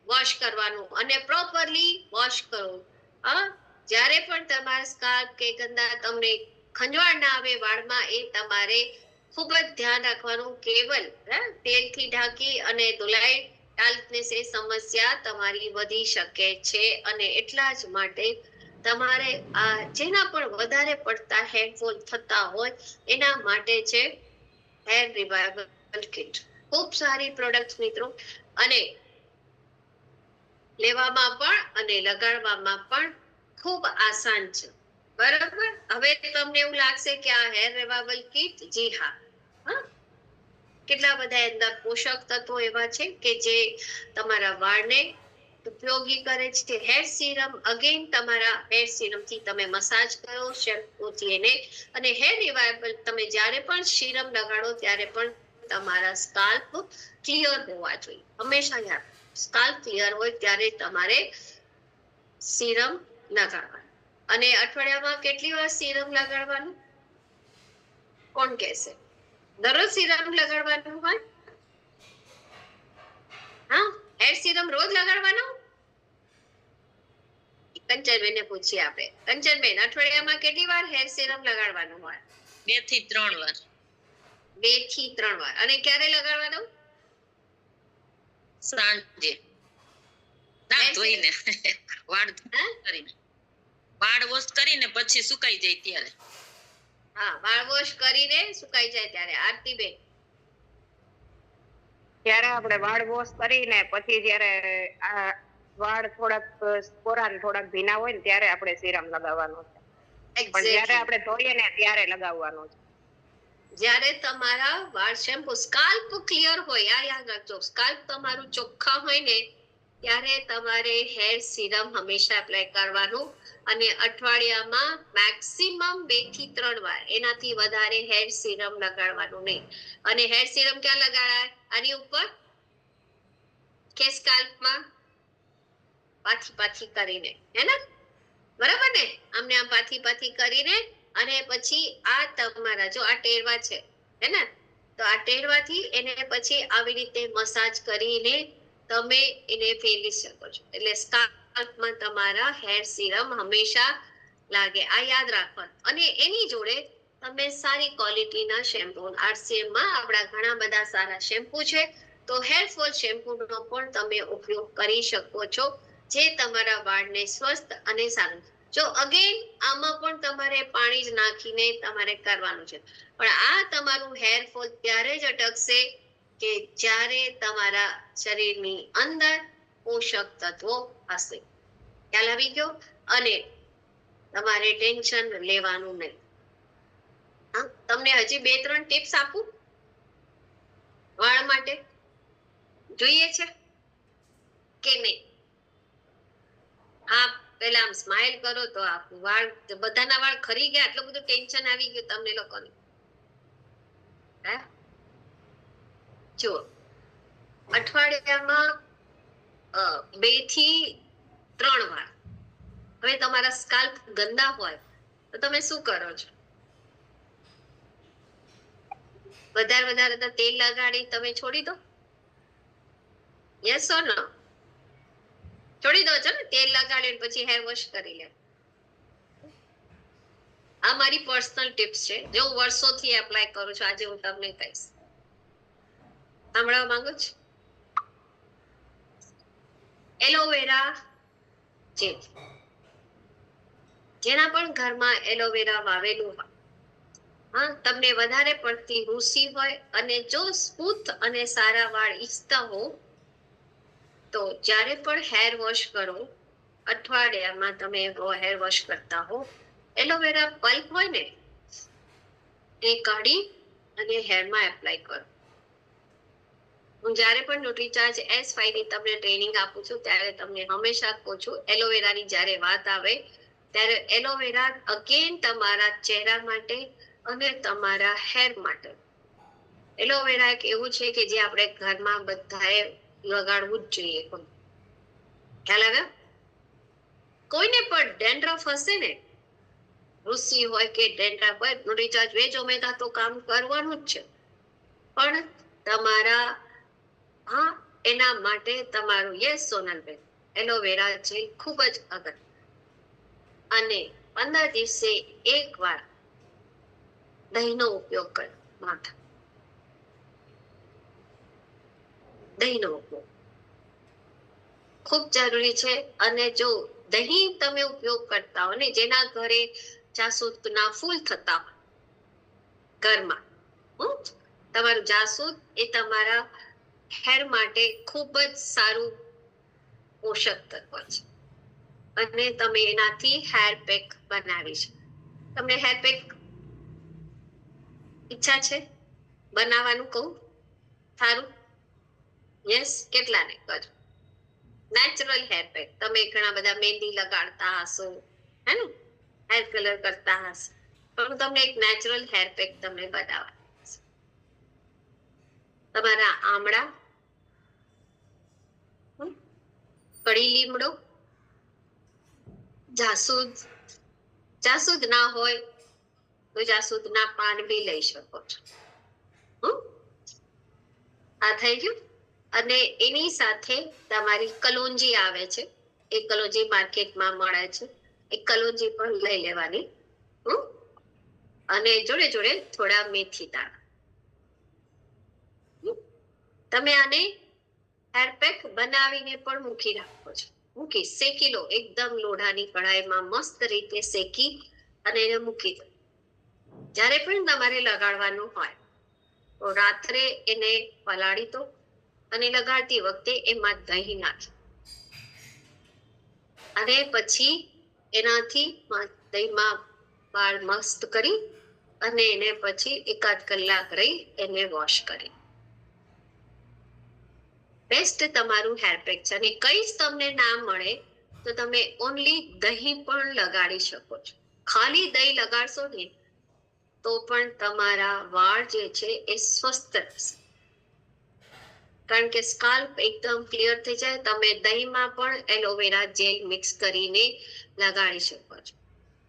વોશ કરવાનું અને પ્રોપરલી વોશ કરો. હા, જ્યારે પણ તમારા સ્કાલ્પ કે ગંદા તમને ખંજવાળ ના આવે વાળમાં, એ તમારે ખૂબ જ ધ્યાન રાખવાનું. કેવલ તેલથી ઢાંકી અને ધોલાઈ ટાલને એ સમસ્યા તમારી વધી શકે છે. અને એટલા જ માટે તમારે આ જેના પણ વધારે પડતા હેરફોલ થતા હોય એના માટે છે હેર રિવાઇવલ કિટ. ખૂબ સારી પ્રોડક્ટ મિત્રો, અને લેવામાં પણ અને લગાડવામાં પણ ખૂબ આસાન છે. બરાબર? હવે તમને એવું લાગશે કે આ હેર રિવાઇવલ કિટ, જી હા, કેટલા બધા અંદર પોષક તત્વો એવા છે કે જે તમારા વાળને ઉપયોગી કરે છે. હેર સિરમ, અગેન તમારા હેર સિરમ થી તમે મસાજ કરો, શેમ્પૂથી એને. અને હેર રિવાઇવલ તમે જ્યારે પણ સિરમ લગાડો ત્યારે પણ તમારા સ્કાલ્પ ક્લિયર હોવા જોઈએ. હંમેશા યાદ, સ્કાલ્પ ક્લિયર હોય ત્યારે તમારે સિરમ લગાડવાનું. અને અઠવાડિયામાં કેટલી વાર સિરમ લગાડવાનું? કોણ કહેશે? દરરોજ સિરમ લગાડવાનું હોય? હા, હેર સિરમ રોજ લગાડવાનો? કંચનબેન ને પૂછીએ આપણે. કંચનબેન, અઠવાડિયામાં કેટલી વાર હેર સિરમ લગાડવાનું હોય? 2 થી 3 વાર. 2 થી 3 વાર. અને ક્યારે લગાડવાનું? સાંજે દાંત ધોઈને વાળ કરીને, વાળ વોશ કરીને પછી સુકાઈ જાય ત્યારે. હા, વાળ વોશ કરીને સુકાઈ જાય ત્યારે. આરતીબેન, જ્યારે આપણે વાળ વોશ કરીને પછી જ્યારે આ વાળ થોડાક કોરા ને થોડાક ભીના હોય ને ત્યારે આપણે સિરમ લગાવવાનું છે. પણ જ્યારે આપણે ધોઈએ ને ત્યારે લગાવવાનું છે. જ્યારે તમારા વાળ શેમ્પૂ, સ્કાલ્પ ક્લિયર હોય, આ યાદ રાખજો, સ્કાલ્પ તમારું ચોખ્ખા હોય ને ત્યારે તમારે હેર સિરમ હંમેશા એપ્લાય કરવાનું. અને અઠવાડિયામાં મેક્સિમમ 2 થી 3 વાર, એનાથી વધારે હેર સિરમ લગાડવાનું નહીં. અને હેર સિરમ ક્યાં લગાડાય? આની ઉપર કે સ્કાલ્પમાં? પાથી કરીને, હે ને? બરાબર ને? આમને આમ પાથી કરીને અને પછી આ તમારા જો આ ટેરવા છે, હે ને? તો આ ટેરવાથી એને પછી આવી રીતે મસાજ કરીને તમે એને ફેરવી શકો છો. એટલે સ્કાલ્પમાં તમારા હેર સિરમ હંમેશા લાગે. આ યાદ રાખવાનું. અને એની જોડે તમે સારી ક્વોલિટીના શેમ્પૂ, આરસીએમમાં આપણા ઘણા બધા સારા શેમ્પૂ છે. તો હેરફોલ શેમ્પૂનો પણ તમે ઉપયોગ કરી શકો છો, જે તમારા વાળને સ્વસ્થ અને સારું. જો અગેન આમાં પણ તમારે પાણી જ નાખીને તમારે કરવાનું છે. પણ આ તમારું હેરફોલ ત્યારે જ અટકશે કે જ્યારે તમારા શરીરની અંદર પોષક તત્વો હશે. ખ્યાલ આવી ગયો? અને તમારે ટેન્શન લેવાનું નહીં. હા, તમને હજી 2-3 ટિપ્સ આપું વાળ માટે, જોઈએ છે કે નહીં? હા, પેલા આમ સ્માઈલ કરો તો આ વાળ, બધાના વાળ ખરી ગયા, આટલું બધું ટેન્શન આવી ગયું તમને લોકોને? હે, જુઓ, અઠવાડિયામાં 2 થી 3 વાર. હવે તમારા સ્કાલ્પ ગંદા હોય તો તમે શું કરો છો? વધારે તો તેલ લગાડી તમે છોડી દો? યસ ઓર નો? છોડી દો છો ને? તેલ લગાડીને પછી હેર વોશ કરી લે. આ મારી પર્સનલ ટિપ્સ છે, જે હું વર્ષોથી એપ્લાય કરું છું. આજે હું તમને કહીશ. સાંભળવા માંગુ છું? એલોવેરા જેલ, જેના પણ ઘરમાં એલોવેરા વાવેલું હોય, હા, તમને વધારે પડતી રૂસી હોય અને જો સ્મૂથ અને સારા વાળ ઈચ્છતા હો તો જ્યારે પણ હેર વોશ કરો, અઠવાડિયામાં તમે હેર વોશ કરતા હો, એલોવેરા પલ્પ હોય ને એ કાઢી અને હેરમાં એપ્લાય કરો. હું જ્યારે પણ ન્યુટ્રીચાર્જ S5 ની તમને ટ્રેનિંગ આપું છું ત્યારે તમને હંમેશા કહું છું, એલોવેરાની જ્યારે વાત આવે ત્યારે એલોવેરા અગેન તમારા ચહેરા માટે અને તમારા હેર માટે. એલોવેરા એક એવું છે કે જે આપણે ઘરમાં બધાએ લગાડવું જ જોઈએ. ખ્યાલ આવ્યો? કોઈને પણ ડેન્ડ્રફ હશે ને, રૂસી હોય કે ડેન્ડ્રફ હોય, ન્યુટ્રીચાર્જ વેજ ઓમેગા તો કામ કરવાનું જ છે, પણ તમારા, હા, એના માટે તમારું, યસ સોનલબેન, એલોવેરા જેલ ખૂબ જ અગત્ય. અને 15 દિવસે 1 વાર દહીંનો ઉપયોગ કરો. માથા દહીંનો ઉપયોગ ખૂબ જરૂરી છે. અને જો દહીં તમે ઉપયોગ કરતા હો ને, જેના ઘરે જાસૂદના ફૂલ થતા હોય ઘરમાં, તમારું જાસૂદ એ તમારા હેર માટે ખૂબ જ સારું પોષક તત્વ છે અને તમે એનાથી હેર પેક બનાવી છે. તમને હેર પેક ઈચ્છા છે બનાવવાનું? કહું સારું? યસ, કેટલાને કરજો નેચરલ હેર પેક. તમે ઘણા બધા મહેંદી લગાડતા હશો, હે ને, હેર કલર કરતા હશો, પણ તમને એક નેચરલ હેર પેક તમને બનાવવા. તમારા આમળા, કડી લીમડો, જાસૂદ ના હોય તો જાસૂદના પાન બી લઈ શકો છો. આ થઈ ગયું. અને એની સાથે તમારી કલોંજી આવે છે, એ કલોંજી માર્કેટમાં મળે છે, એ કલોંજી પણ લઈ લેવાની. અને જોડે જોડે થોડા મેથી દાણા. તમે આને હેર પેક બનાવીને પણ મૂકી રાખો છો. શેકી લો, એકદમ લોઢાની કઢાઈમાં મસ્ત રીતે શેકી અને એને મૂકી દો. જ્યારે પણ તમારે લગાડવાનું હોય તો રાત્રે એને પલાળી દો અને લગાડતી વખતે એમાં દહીં નાખી અને પછી એનાથી દહીંમાં વાળ મસ્ત કરી અને એને પછી 1-8 કલાક રહી એને વોશ કરી. બેસ્ટ તમારું હેર પેક છે. અને કઈ તમને ના મળે તો તમે ઓનલી દહીં પણ લગાડી શકો છો. ખાલી દહીં લગાડશો ને તો પણ તમારા વાળ જે છે એ સ્વસ્થ રહેશે, કારણ કે સ્કાલ્પ એકદમ ક્લિયર થઈ જાય. તમે દહીંમાં પણ એલોવેરા જેલ મિક્સ કરીને લગાડી શકો છો.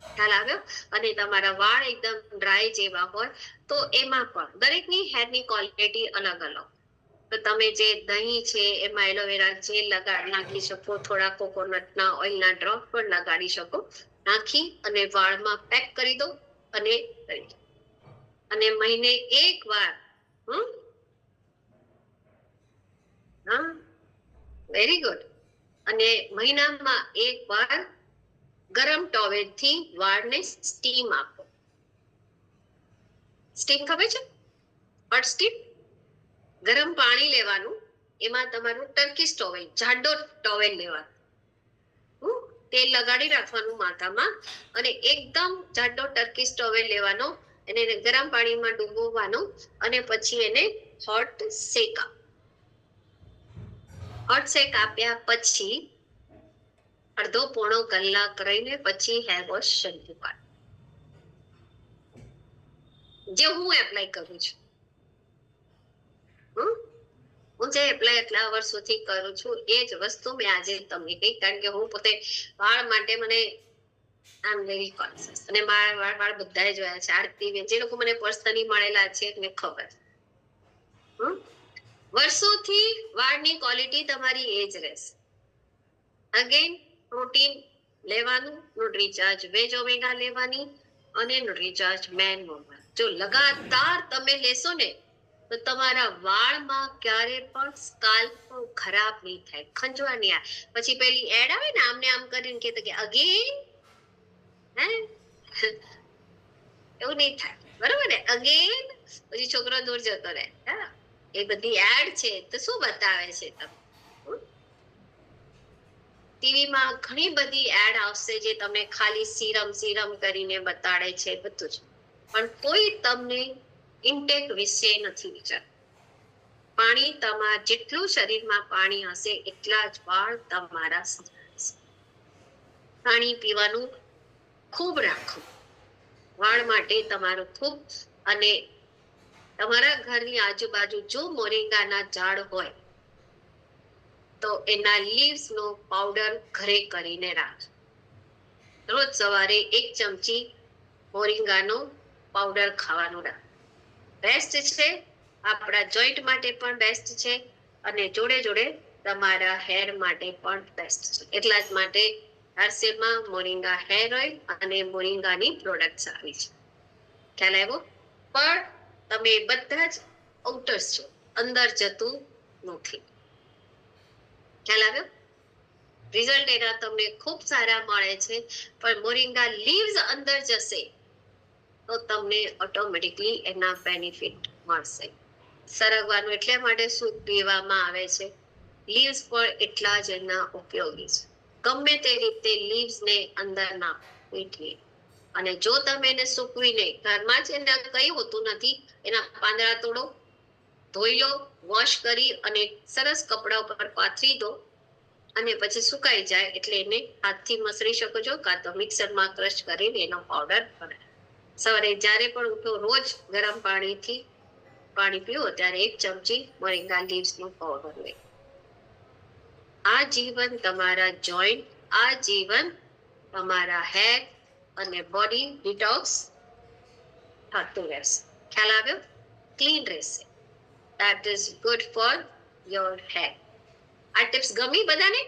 ખ્યાલ આવ્યો? અને તમારા વાળ એકદમ ડ્રાય જેવા હોય તો એમાં પણ દરેકની હેરની ક્વોલિટી અલગ અલગ, તો તમે જે દહીં છે એમાં એલોવેરા જેલ નાખી શકો, થોડા કોકોનટના ઓઇલના ડ્રોપ પણ લગાડી શકો. નાખી અને વાળમાં પેક કરી દો અને અને મહિને 1 વાર, હા, વેરી ગુડ. અને મહિનામાં 1 વાર ગરમ ટોવેલથી વાળને સ્ટીમ આપો. સ્ટીમ ખબર છે? Hot steam. ગરમ પાણી લેવાનું, એમાં તમારું ટર્કીશ ટોવેલ, જાડો ટોવેલ લેવાનું, તેલ લગાડી રાખવાનું માથામાં અને એકદમ જાડો ટર્કીશ ટોવેલ લેવાનો, એને ગરમ પાણીમાં ડૂબવવાનો અને પછી એને હોટ શેક આપ્યા પછી અડધો પોણો કલાક રહીને પછી હેર વોશ શેમ્પુ કાઢો, જે હું એપ્લાય કરું છું. હું જે એપ્લાય એટલા વર્ષોથી કરું છું એ જ વસ્તુ મેં આજે તમને કહી, કારણ કે હું પોતે વાળ માટે મને આઈ એમ વેરી કોન્શિયસ, અને મારા વાળ બધાએ જોયા છે. આરતી જે લોકો મને પર્સનલી મળેલા છે મને ખબર. વર્ષોથી વાળની ક્વોલિટી તમારી એ જ રહેશે. અગેન પ્રોટીન લેવાનું, ન્યુટ્રીચાર્જ વેજ ઓમેગા લેવાની અને ન્યુટ્રીચાર્જ મેન ઓમેગા. જો લગાતાર તમે લેશો ને તો તમારા વાળમાં ક્યારે પણ સ્કાલ્પ ખરાબ નહીં થાય, ખંજવા નહીં આવે. પછી પેલી એડ આવે ને આમને આમ કરીને કે અગેન, હે એવું નહીં થાય, બરોબર ને? અગેન પછી છોકરો દૂર જતો રહે. હા, એ બધી એડ છે તો શું બતાવે છે તમે? ટીવીમાં ઘણી બધી એડ આવશે જે તમને ખાલી સીરમ કરીને બતાડે છે બધું જ, પણ કોઈ તમને ઇન્ટેક વિશે નથી વિચાર. પાણી જેટલું શરીરમાં પાણી હશે એટલા જ વાળ તમારા સુધરશે. પાણી પીવાનું ખૂબ રાખો વાળ માટે તમારું ખૂબ. અને તમારા ઘરની આજુબાજુ જો મોરિંગાના ઝાડ હોય તો એના લીવ્સ નો પાવડર ઘરે કરીને રાખજો. રોજ સવારે 1 ચમચી મોરિંગાનો પાવડર ખાવાનું રાખો. બેસ્ટ છે, આપણા જોઈન્ટ માટે પણ બેસ્ટ છે અને જોડે જોડે તમારા હેર માટે પણ બેસ્ટ છે. એટલા જ માટે આરસેમાં મોરિંગા હેર ઓઇલ અને મોરિંગાની પ્રોડક્ટ્સ આવી છે. ખ્યાલ આવ્યો? પણ તમે બધા જ આઉટર્સ છો, અંદર જતું નથી. ખ્યાલ આવ્યો? રિઝલ્ટ એના તમને ખૂબ સારા મળે છે, પણ મોરિંગા લીવ્સ અંદર જશે તો તમને ઓટોમેટિકલી એના બેનિફિટ મળશે. સરગવાનું એટલે માટે સૂપ પીવામાં આવે છે, લીવ્સ પણ એટલા જ એના ઉપયોગી છે. ગમે તે રીતે લીવ્સ ને અંદર નાખો. અને જો તમે એને સૂકવીને ઘરમાં જ એને કઈ હોતું નથી, એના પાંદડા તોડો, ધોઈ લો, વોશ કરી અને સરસ કપડા ઉપર પાથરી દો અને પછી સુકાઈ જાય એટલે એને હાથથી મસળી શકો છો, કાં તો મિક્સરમાં ક્રશ કરીને એનો પાવડર બનાવો. સવારે જ્યારે પણ ઉઠો રોજ ગરમ પાણીથી પાણી પીવો ત્યારે 1 ચમચી મોરિંગા લીવ્સનો પાવડર લે. આ જીવન તમારા જોઈન્ટ, આ જીવન તમારા હેર અને બોડી ડિટોક્સ થતું રહેશે. ખ્યાલ આવ્યો? ક્લીન રહેશે. That is good for your hair. આ ટિપ્સ ગમી બધાને?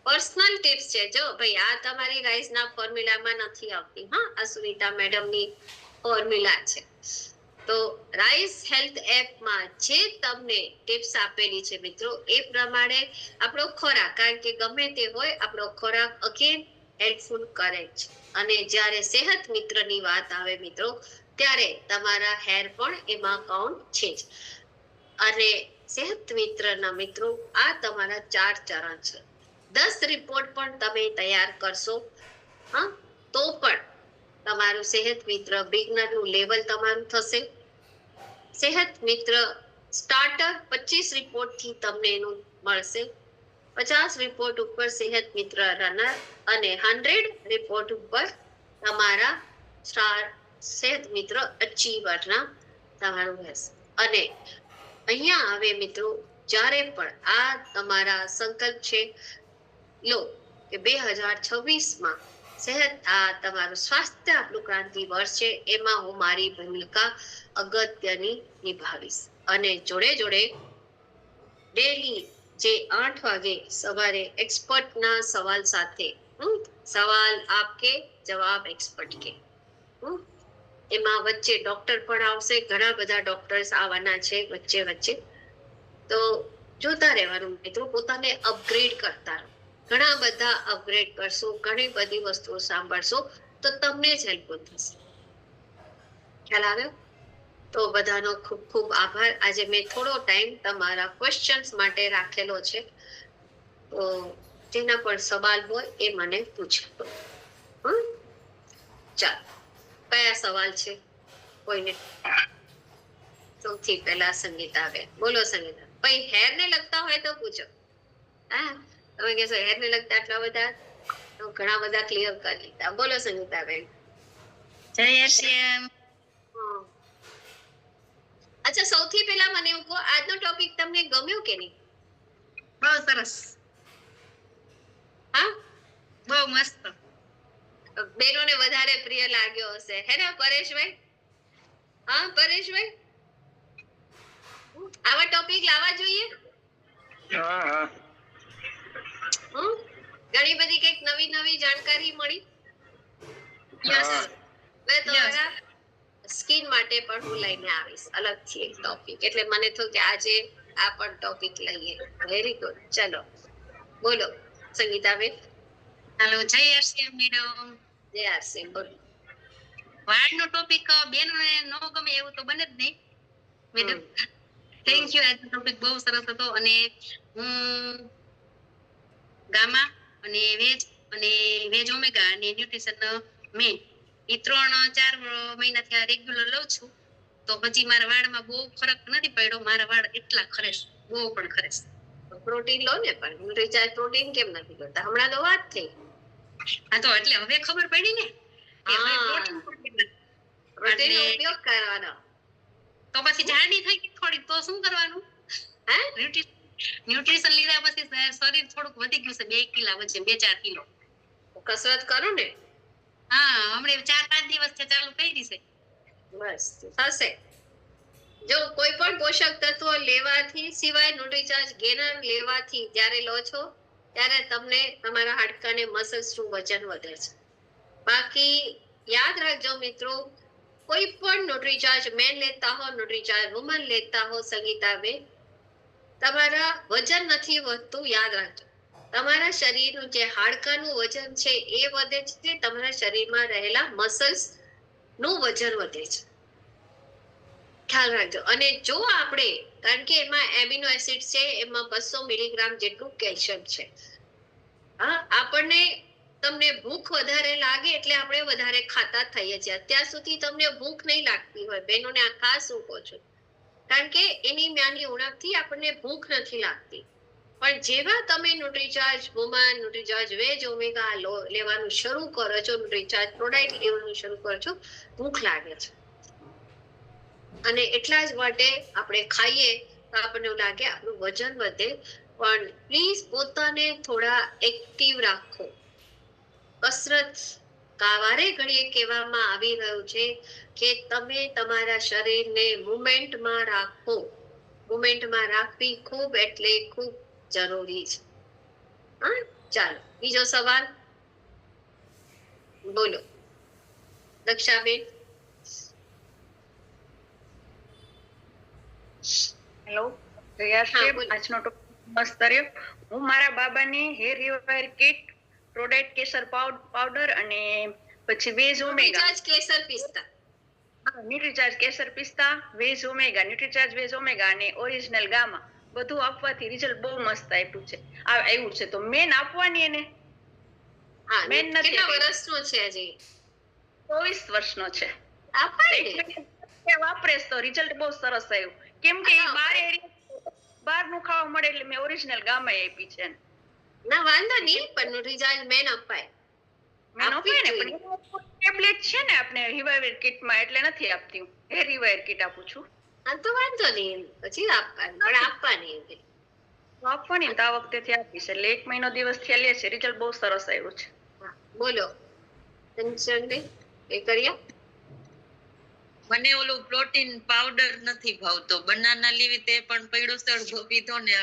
પર્સનલ ટિપ્સ છે. જો ભાઈ આ તમારી રાઈસના ફોર્મ્યુલામાં નથી આવતી. હા, આ સુનીતા મેડમની ફોર્મ્યુલા છે. તો રાઈસ હેલ્થ એપમાં જે તમને ટિપ્સ આપેલી છે મિત્રો, એ પ્રમાણે આપણો ખોરાક, કારણ કે ગમે તે હોય આપણો ખોરાક અગેન હેલ્પફુલ કરે છે. અને જ્યારે સેહત મિત્રની વાત આવે મિત્રો, ત્યારે તમારા હેર પણ એમાં કાઉન્ટ છે જ. અને સેહત મિત્રના મિત્રો આ તમારા 4 ચરણ છે. 10 રિપોર્ટ પણ તમે તૈયાર કરશો, હા, તો પણ તમારું સેહત મિત્ર બિગનરનું લેવલ તમારું થશે. સેહત મિત્ર સ્ટાર્ટર 25 રિપોર્ટથી તમને એનું મળશે. 50 રિપોર્ટ ઉપર સેહત મિત્ર રનર અને 100 રિપોર્ટ ઉપર તમારા સેહત મિત્ર અચીવરના તમારું રહેશે. અને અહીંયા આવે મિત્રો, જ્યારે પણ આ તમારા સંકલ્પ છે લો કે 2026માં સેહત, આ તમારું સ્વાસ્થ્ય આપણું ક્રાંતિ વર્ષ છે, એમાં હું મારી ભૂમિકા અગત્યની નિભાવીશ. અને જોડે જોડે ડેલી જે 8 વાગે સવારે એક્સપર્ટના સવાલ સાથે, સવાલ આપકે જવાબ એક્સપર્ટ કે, એમાં વચ્ચે ડોક્ટર પણ આવશે. ઘણા બધા ડોક્ટર્સ આવવાના છે વચ્ચે. તો જોતા રહેવાનું મિત્રો, પોતાને અપગ્રેડ કરતા રહો. ઘણા બધા અપગ્રેડ કરશો, ઘણી બધી વસ્તુઓ સાંભળશો તો તમને જ હેલ્પફુલ થશે. ખ્યાલ આવ્યો? તો બધાનો ખૂબ ખૂબ આભાર. આજે મેં થોડો ટાઈમ તમારા ક્વેશ્ચન્સ માટે રાખેલો છે. તો જેના પણ સવાલ હોય એ મને પૂછો. ચાલો, કયા સવાલ છે કોઈને? સૌથી પહેલા સંગીતાબેન, બોલો સંગીતા. પછી હેર ને લગતા હોય તો પૂછો. હા, તમે કહેશો હેર ને લગતા આટલા બધા, તો ઘણા બધા ક્લિયર કરી લીધા. બોલો સંગીતાબેન. જય શ્યામ. અચ્છા, સૌથી પહેલા મને એવું કહો, આજનો ટોપિક તમને ગમ્યો કે નહીં? બહુ સરસ, હા, બહુ મસ્ત. બેનોને વધારે પ્રિય લાગ્યો હશે, હે ને પરેશભાઈ? હા પરેશભાઈ, આવા ટોપિક લાવવા જોઈએ. હા હા ઘણી બધી કઈક નવી નવી જાણકારી મળી. હા. હવે તમારા સ્કિન માટે પણ હું લઈને આવીશ અલગથી એક ટોપિક, એટલે મને થયું કે આજે આ પણ ટોપિક લઈએ. Very good. ચલો બોલો સંગીતાબેન. હાલો, જય શ્યામ મેડમ. જય આરસી, બોલો. વાળનો ટોપિક બેનને ન ગમે એવું તો બને જ નહીં મેડમ. થેન્ક યુ, આજનો ટોપિક બહુ સરસ હતો. અને હું ગામા અને વેજ ઓમેગા અને ન્યુટ્રિશન મેન એ 3-4 મહિનાથી આ રેગ્યુલર લઉં છું. તો હજી મારા વાળમાં બહુ ફરક નથી પડ્યો. મારા વાળ એટલા ખરેશ, બહુ પણ ખરેશ. પ્રોટીન લો ને, પણ રિચાર્જ પ્રોટીન કેમ નથી કરતા? હમણાં તો વાત થઈ. હા, તો એટલે હવે ખબર પડી ને કે હવે પ્રોટીન નો એટલે ઉપયોગ કરવાનો. તો પછી જાડી થઈ ગઈ થોડીક, તો શું કરવાનું? હે, ન્યુટ્રિશન લીધા પછી શરીર થોડુંક વધી ગયું છે, 2 કિલા વચ્ચે 2-4 કિલો. કસરત કરો ને. હા, હમણાં 4-5 દિવસથી ચાલુ કરી છે. બસ થશે. જો કોઈ પણ પોષક તત્વો લેવાથી સિવાય ન્યુટ્રીચાર્જ ગેનર લેવાથી જ્યારે લો છો ત્યારે તમને તમારા હાડકાને મસલ્સ નું વજન વધે છે. બાકી યાદ રાખજો મિત્રો, કોઈ પણ ન્યુટ્રીચાર્જ મેન લેતા હો, ન્યુટ્રીચાર્જ વુમન લેતા હો, સંગીતાબેન, તમારા વજન નથી વધતું. યાદ રાખજો, તમારા શરીરનું જે હાડકાનું વજન છે એ વધે છે, તમારા શરીરમાં રહેલા મસલ્સ નું વજન વધે છે. ખ્યાલ રાખજો. અને જો આપણે, કારણ કે એમાં એમિનો એસિડ છે, એમાં 200 મિલીગ્રામ જેટલું કેલ્શિયમ છે. હા, આપણને તમને ભૂખ વધારે લાગે એટલે આપણે વધારે ખાતા થઈએ છીએ. અત્યાર સુધી તમને ભૂખ નહીં લાગતી હોય બહેનોને, આ ખાસ હું કહું છું, કારણ કે એની મ્યાની ઉણપથી આપણને ભૂખ નથી લાગતી. પણ જેવા તમે ન્યુટ્રીચાર્જ વુમન, ન્યુટ્રીચાર્જ વેજ ઓમેગા લેવાનું શરૂ કરો છો, ન્યુટ્રીચાર્જ પ્રોડાક્ટ લેવાનું શરૂ કરો છો, ભૂખ લાગે છે. અને એટલા જ માટે આપણે ખાઈએ તો આપણને એવું લાગે આપણું વજન વધે. પણ પ્લીઝ પોતાને થોડા એક્ટિવ રાખો. કસરત વારે ઘડીએ કહેવામાં આવી રહ્યું છે કે તમે તમારા શરીરને મુવમેન્ટમાં રાખો. મુવમેન્ટમાં રાખવી ખૂબ એટલે ખૂબ જરૂરી છે. હા, ચાલો બીજો સવાલ બોલો દક્ષાબેન. હેલો, આજનો ટોપિક મસ્ત રહ્યો. હું મારા બાબાની હેર રિવાયર કિટ, પ્રોડક્ટ કેસર પાવડર અને પછી વેજ ઓમેગા કેસર પિસ્તા, ન્યુટ્રીચાર્જ કેસર પિસ્તા, વેજ ઓમેગા, ન્યુટ્રીચાર્જ વેજ ઓમેગા અને ઓરિજિનલ ગામા બધું આપવાથી રિઝલ્ટ બહુ મસ્ત આવ્યું છે. તો મેન આપવાની એને મેન નથી. કેટલા વર્ષનો છે? હજી 24 વર્ષનો છે. વાપરે તો રિઝલ્ટ બહુ સરસ આવ્યું. કેમ કે બહારનું ખાવા મળે એટલે મેં ઓરિજિનલ ગામા આપી છે. ના વાંધો નહીં, પણ ન્યુટ્રીચાર્જ મેન અપાય. મેં અપાય ને, પણ ટેબ્લેટ છે ને આપણે રિવાયર કિટમાં, એટલે નથી આપતી. હું હેર રિવાયર કિટ આપું છું. હા, તો વાંધો નહીં, પછી આપવાની, પણ આપવાની આપવાની તો આ વખતેથી આપીશ. એટલે 1 મહિનો દિવસ થી લે છે, રિઝલ્ટ બહુ સરસ આવ્યું છે. બોલો કંચનબેન, એ કર્યા? મને ઓલું પ્રોટીન પાવડર નથી ભાવતો. બનાના લીવી તે પણ પડ્યો છે, અડધો પીધો ને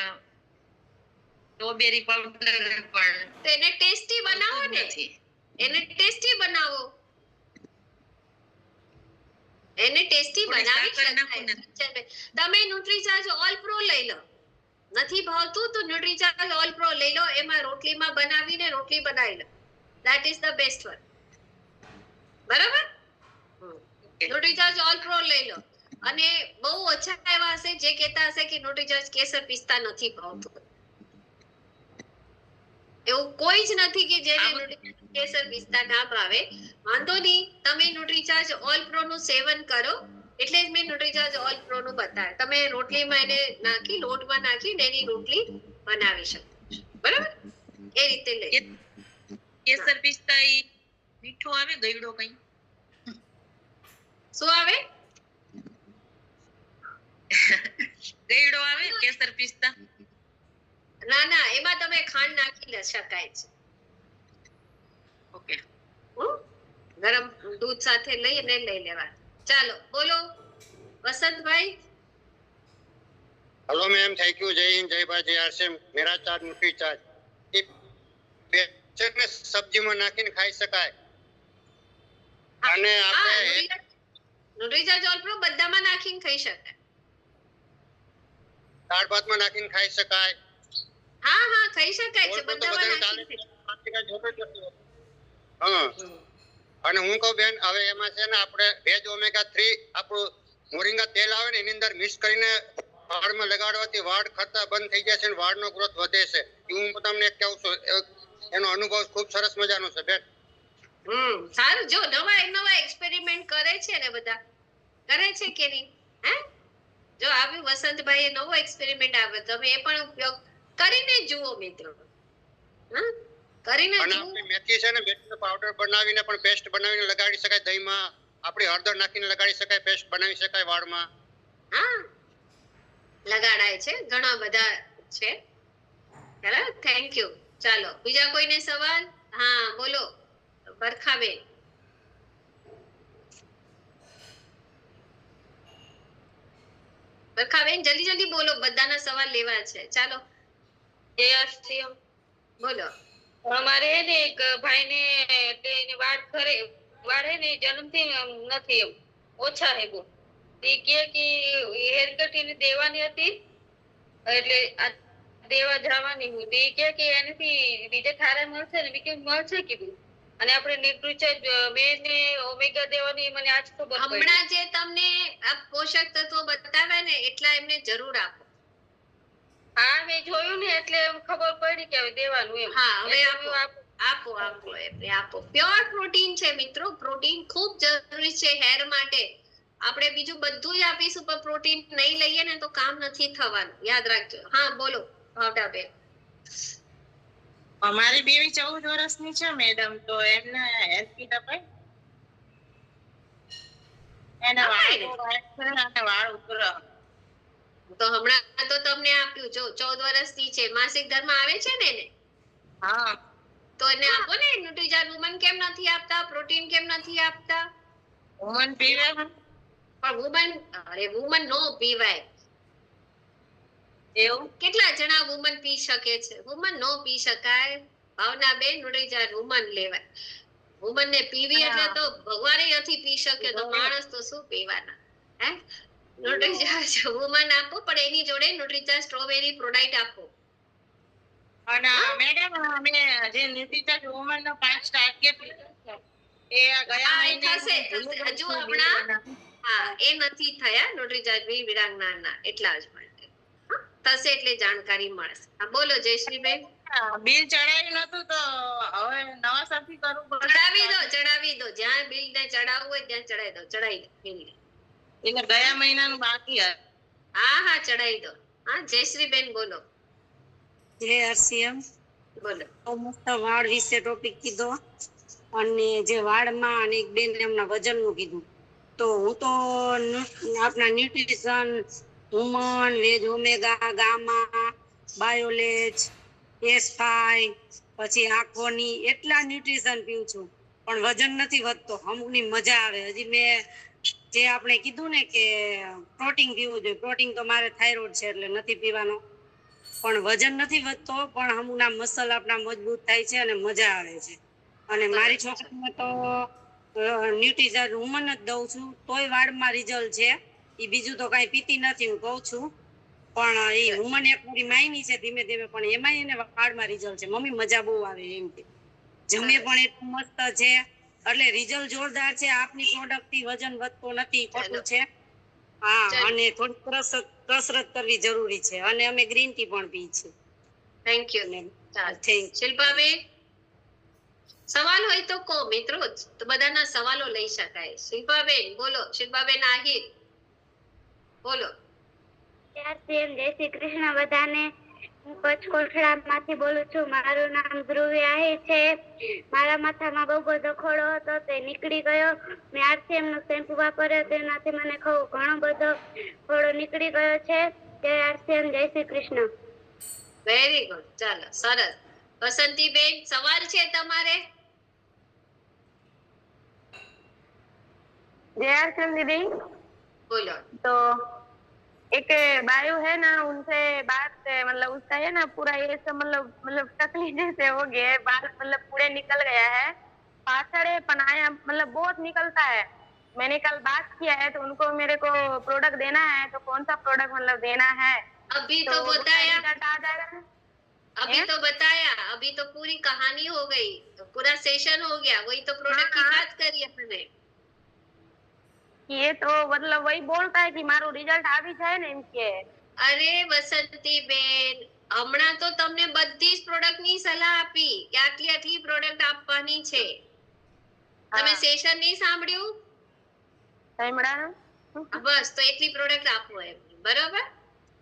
સ્ટ્રોબેરી પાવડર પણ. એને ટેસ્ટી બનાવો ને, એને ટેસ્ટી બનાવો. એને ટેસ્ટી બનાવી શકાય. તમે ન્યુટ્રીચાર્જ ઓલ પ્રો લઈ લો. નથી ભાવતું તો ન્યુટ્રીચાર્જ ઓલ પ્રો લઈ લો. એમાં રોટલીમાં બનાવીને રોટલી બનાવી લો. That is the best one. બરાબર? ન્યુટ્રીચાર્જ ઓલ પ્રો લઈ લો. અને બહુ ઓછા એવા હશે જે કહેતા હશે કે ન્યુટ્રીચાર્જ કેસર પિસ્તા નથી ભાવતું. એવું કોઈ જ નથી કે જેને કેસર પિસ્તા ના ભાવે. વાંધો નહીં, તમે ન્યુટ્રીચાર્જ ઓલ પ્રો નું સેવન કરો, એટલે જ મેં ન્યુટ્રીચાર્જ ઓલ પ્રો નું બતાવ્યું. તમે રોટલીમાં એને નાખી, લોટમાં નાખીને એની રોટલી બનાવી શકો છો. બરાબર, એ રીતે લઈ. કેસર પિસ્તા ઈ મીઠું આવે, ગયડો કઈ શું આવે? ગયડો આવે કેસર પિસ્તા? ના ના, એમાં તમે ખાંડ નાખી શકાય છે. ઓકે, ગરમ દૂધ સાથે લઈને લઈ લેવા. ચાલો બોલો Vasantbhai. Hello ma'am, thank you. जय हिंद, जय भारत, जय आरसीएम. मेरा चार्ज न्यूट्री चार्ज ને સબ્જીમાં નાખીને ખાઈ શકાય અને આપણે ન્યુટ્રીચાર્જ ઓલ પ્રો બધામાં નાખીને ખાઈ શકાય. દાળ ભાતમાં નાખીને ખાઈ શકાય. હા હા, ખાઈ શકાય છે, બધામાં નાખીને. હા, અને હું કહું બેન, હવે એમાં છે ને આપણે વેજ ઓમેગા 3 આપણું મોરિંગા તેલ આવે ને એની અંદર મિક્સ કરીને વાળમાં લગાડવાથી વાળ ખરતા બંધ થઈ જાય છે અને વાળનો ગ્રોથ વધે છે. હું તમને કહું છું, એનો અનુભવ ખૂબ સરસ મજાનો છે બેન. સારું. જો નવા એક્સપેરિમેન્ટ કરે છે ને, બધા કરે છે કે નહીં? હે, જો આવ્યું વસંતભાઈ નવો એક્સપેરિમેન્ટ આવ્યો, તમે એ પણ ઉપયોગ કરીને જુઓ મિત્રો. કરીને અને જુઓ. આપણે મેથી છે ને, મેથીનો પાવડર બનાવીને પણ પેસ્ટ બનાવીને લગાડી શકાય. દહીંમાં આપણે હળદર નાખીને લગાડી શકાય, પેસ્ટ બનાવી શકાય વાળમાં. હા, લગાડાય છે, ઘણા બધા છે. બરાબર, થેન્ક યુ. ચાલો, બીજા કોઈને સવાલ? હા બોલો બરખાબેન. બરખાબેન જલ્દી જલ્દી બોલો, બધાના સવાલ લેવા છે. ચાલો બોલો. અમારે ને એક ભાઈને એને વાળ હે ને જન્મથી નથી, એમ ઓછા હે બહુ. એ કે હેર કટ એને દેવાની હતી, એટલે આ દેવા જવાની હું. એ કે એનાથી બીજે ખારા મળશે ને? બીજું મળશે કીધું. અને આપણે ન્યુટ્રીચાર્જ મેં ને ઓમેગા દેવાની મને આજ ખબર પડી. હમણાં જે તમને આ પોષક તત્વો બતાવ્યા ને, એટલા એમને જરૂર આપો. હા, મેં જોયું ને એટલે ખબર પડી કે હવે દેવાનું એમ. હા, હવે આપો. પ્યોર પ્રોટીન છે મિત્રો. પ્રોટીન ખૂબ જરૂરી છે હેર માટે. આપણે બીજું બધું જ આપીશું, પણ પ્રોટીન નહીં લઈએ ને તો કામ નથી થવાનું, યાદ રાખજો. હા બોલો ભાવડાબેન. અમારી બેબી 14 વર્ષની છે મેડમ, તો એમને હેલ્થ કીટ અપાય? એના વાળ ઉપર તો હમણાં તો તમને આપ્યું. જો 14 વર્ષની છે, માસિક ધર્મ આવે છે ને એને? હા, તો એને આપો ને ન્યુટ્રીચાર્જ. વુમન કેમ નથી આપતા? પ્રોટીન કેમ નથી આપતા? વુમન પીવે પણ વુમન નો પીવાય. એવું? કેટલા જણા વુમન પી શકે છે? વુમન નો પી શકાય. ભાવનાબેન, ન્યુટ્રીચાર્જ વુમન લેવાય. વુમન ને પીવી એટલે તો ભગવાને નથી પી શકે, તો માણસ તો શું પીવાના? હે, ન્યુટ્રીચાર્જ વુમન આપો, પણ એની જોડે ન્યુટ્રીચાર્જ સ્ટ્રોબેરી પ્રોડક્ટ આપો. અને મેડમ અમે જે ન્યુટ્રીચાર્જ વુમન નો 5 સ્ટાર કેપ એ ગયા મહિને થશે. હજુ હમણાં હા, એ નથી થયા ન્યુટ્રીચાર્જ વિરાંગનાના, એટલા જ માટે. થશે એટલે જાણકારી મળશે. હા બોલો જયશ્રીબેન. બિલ ચડાવ્યું નતું, તો હવે નવા સરથી કરવું પડે? ચડાવી દો. જ્યાં બિલ ને ચડાવવું હોય ત્યાં ચડાવી દો બિલ. એટલે ગયા મહિનાનું બાકી હતું. હા, ચડાવી દો. હા, જયશ્રીબેન બોલો. જય આરસીએમ. બોલો. મસ્ત વાળ વિશે ટોપિક કીધો, અને જે વાળમાં અને એક બેન એમના વજનનું કીધું. તો હું તો આપણા nutrition, woman, veg omega, gamma, Biolage, S5, પછી આંખોની એટલા ન્યુટ્રિશન પીઉં છું, પણ વજન નથી વધતો. અમુકની મજા આવે. હજી મેં જે આપણે કીધું ને કે પ્રોટીન પીવું જોઈએ, પ્રોટીન તો મારે થાઇરોઇડ છે એટલે નથી પીવાનો, પણ વજન નથી વધતો. પણ અમુકના મસલ આપણા મજબૂત થાય છે અને મજા આવે છે. અને મારી છોકરીને તો ન્યુટ્રીચાર્જ વુમન જ દઉં છું, તોય વાળમાં રિઝલ્ટ છે. એ બીજું તો કઈ પીતી નથી, હું કહું છું. પણ એ વુમન એક મારી માયની છે ધીમે ધીમે, પણ એમાંય એને વાળમાં રિઝલ્ટ છે. મમ્મી મજા બહુ આવે એમ કે. જમે પણ એટલું મસ્ત છે, એટલે રિઝલ્ટ જોરદાર છે. આપની પ્રોડક્ટ થી વજન વધતો નથી, ખોટું છે. હા, અને થોડી કસરત કરવી જરૂરી છે. અને અમે ગ્રીન ટી પણ પી છીએ. થેન્ક યુ ચાલ Thank you. શિલ્પાબેન સવાલ હોય તો કહો મિત્રો, તો બધાના સવાલો લઈ શકાય. શિલ્પાબેન બોલો. શિલ્પાબેન આહિર બોલો. જય શ્રી કૃષ્ણ બધાને. હું પંચકોટડામાંથી બોલું છું. મારું નામ ધ્રુવી આહિર છે. મારા માથામાં બહુ બધો ખોડો હતો, તે નીકળી ગયો. મેં આરસીએમ નું શેમ્પુ વાપર્યો, તેનાથી મને ઘણો બધો ખોડો નીકળી ગયો છે. જય આરસીએમ, જય શ્રી કૃષ્ણ. વેરી ગુડ, ચાલો સરસ. વસંતીબેન સવાલ છે તમારે? जय आरसीएम दीदी। बोलो। तो एक बायु है ना, उनसे बात मतलब उसका है ना पूरा ये सब मतलब टकली जैसे हो गया है, बाल मतलब पूरे निकल गया है, पाछड़े पनाया मतलब बहुत निकलता है। मैंने कल बात किया है तो उनको मेरे को प्रोडक्ट देना है, तो कौन सा प्रोडक्ट मतलब देना है? अभी तो बताया, आ जाएगा ना? अभी तो बताया, अभी तो पूरी कहानी हो गई, तो पूरा सेशन हो गया, वही तो प्रोडक्ट की बात करी अपने। ये तो मतलब वही बोलता है कि मारो रिजल्ट આવી જાય ને એમ કે. અરે વસંતીબેન, હમણાં તો તમને બધી જ પ્રોડક્ટ ની સલાહ આપી કે આટલી આટલી પ્રોડક્ટ આપવાની છે. તમે સેશન નહીં સાંભળ્યું? બસ તો એટલી પ્રોડક્ટ આપો એમ, બરાબર?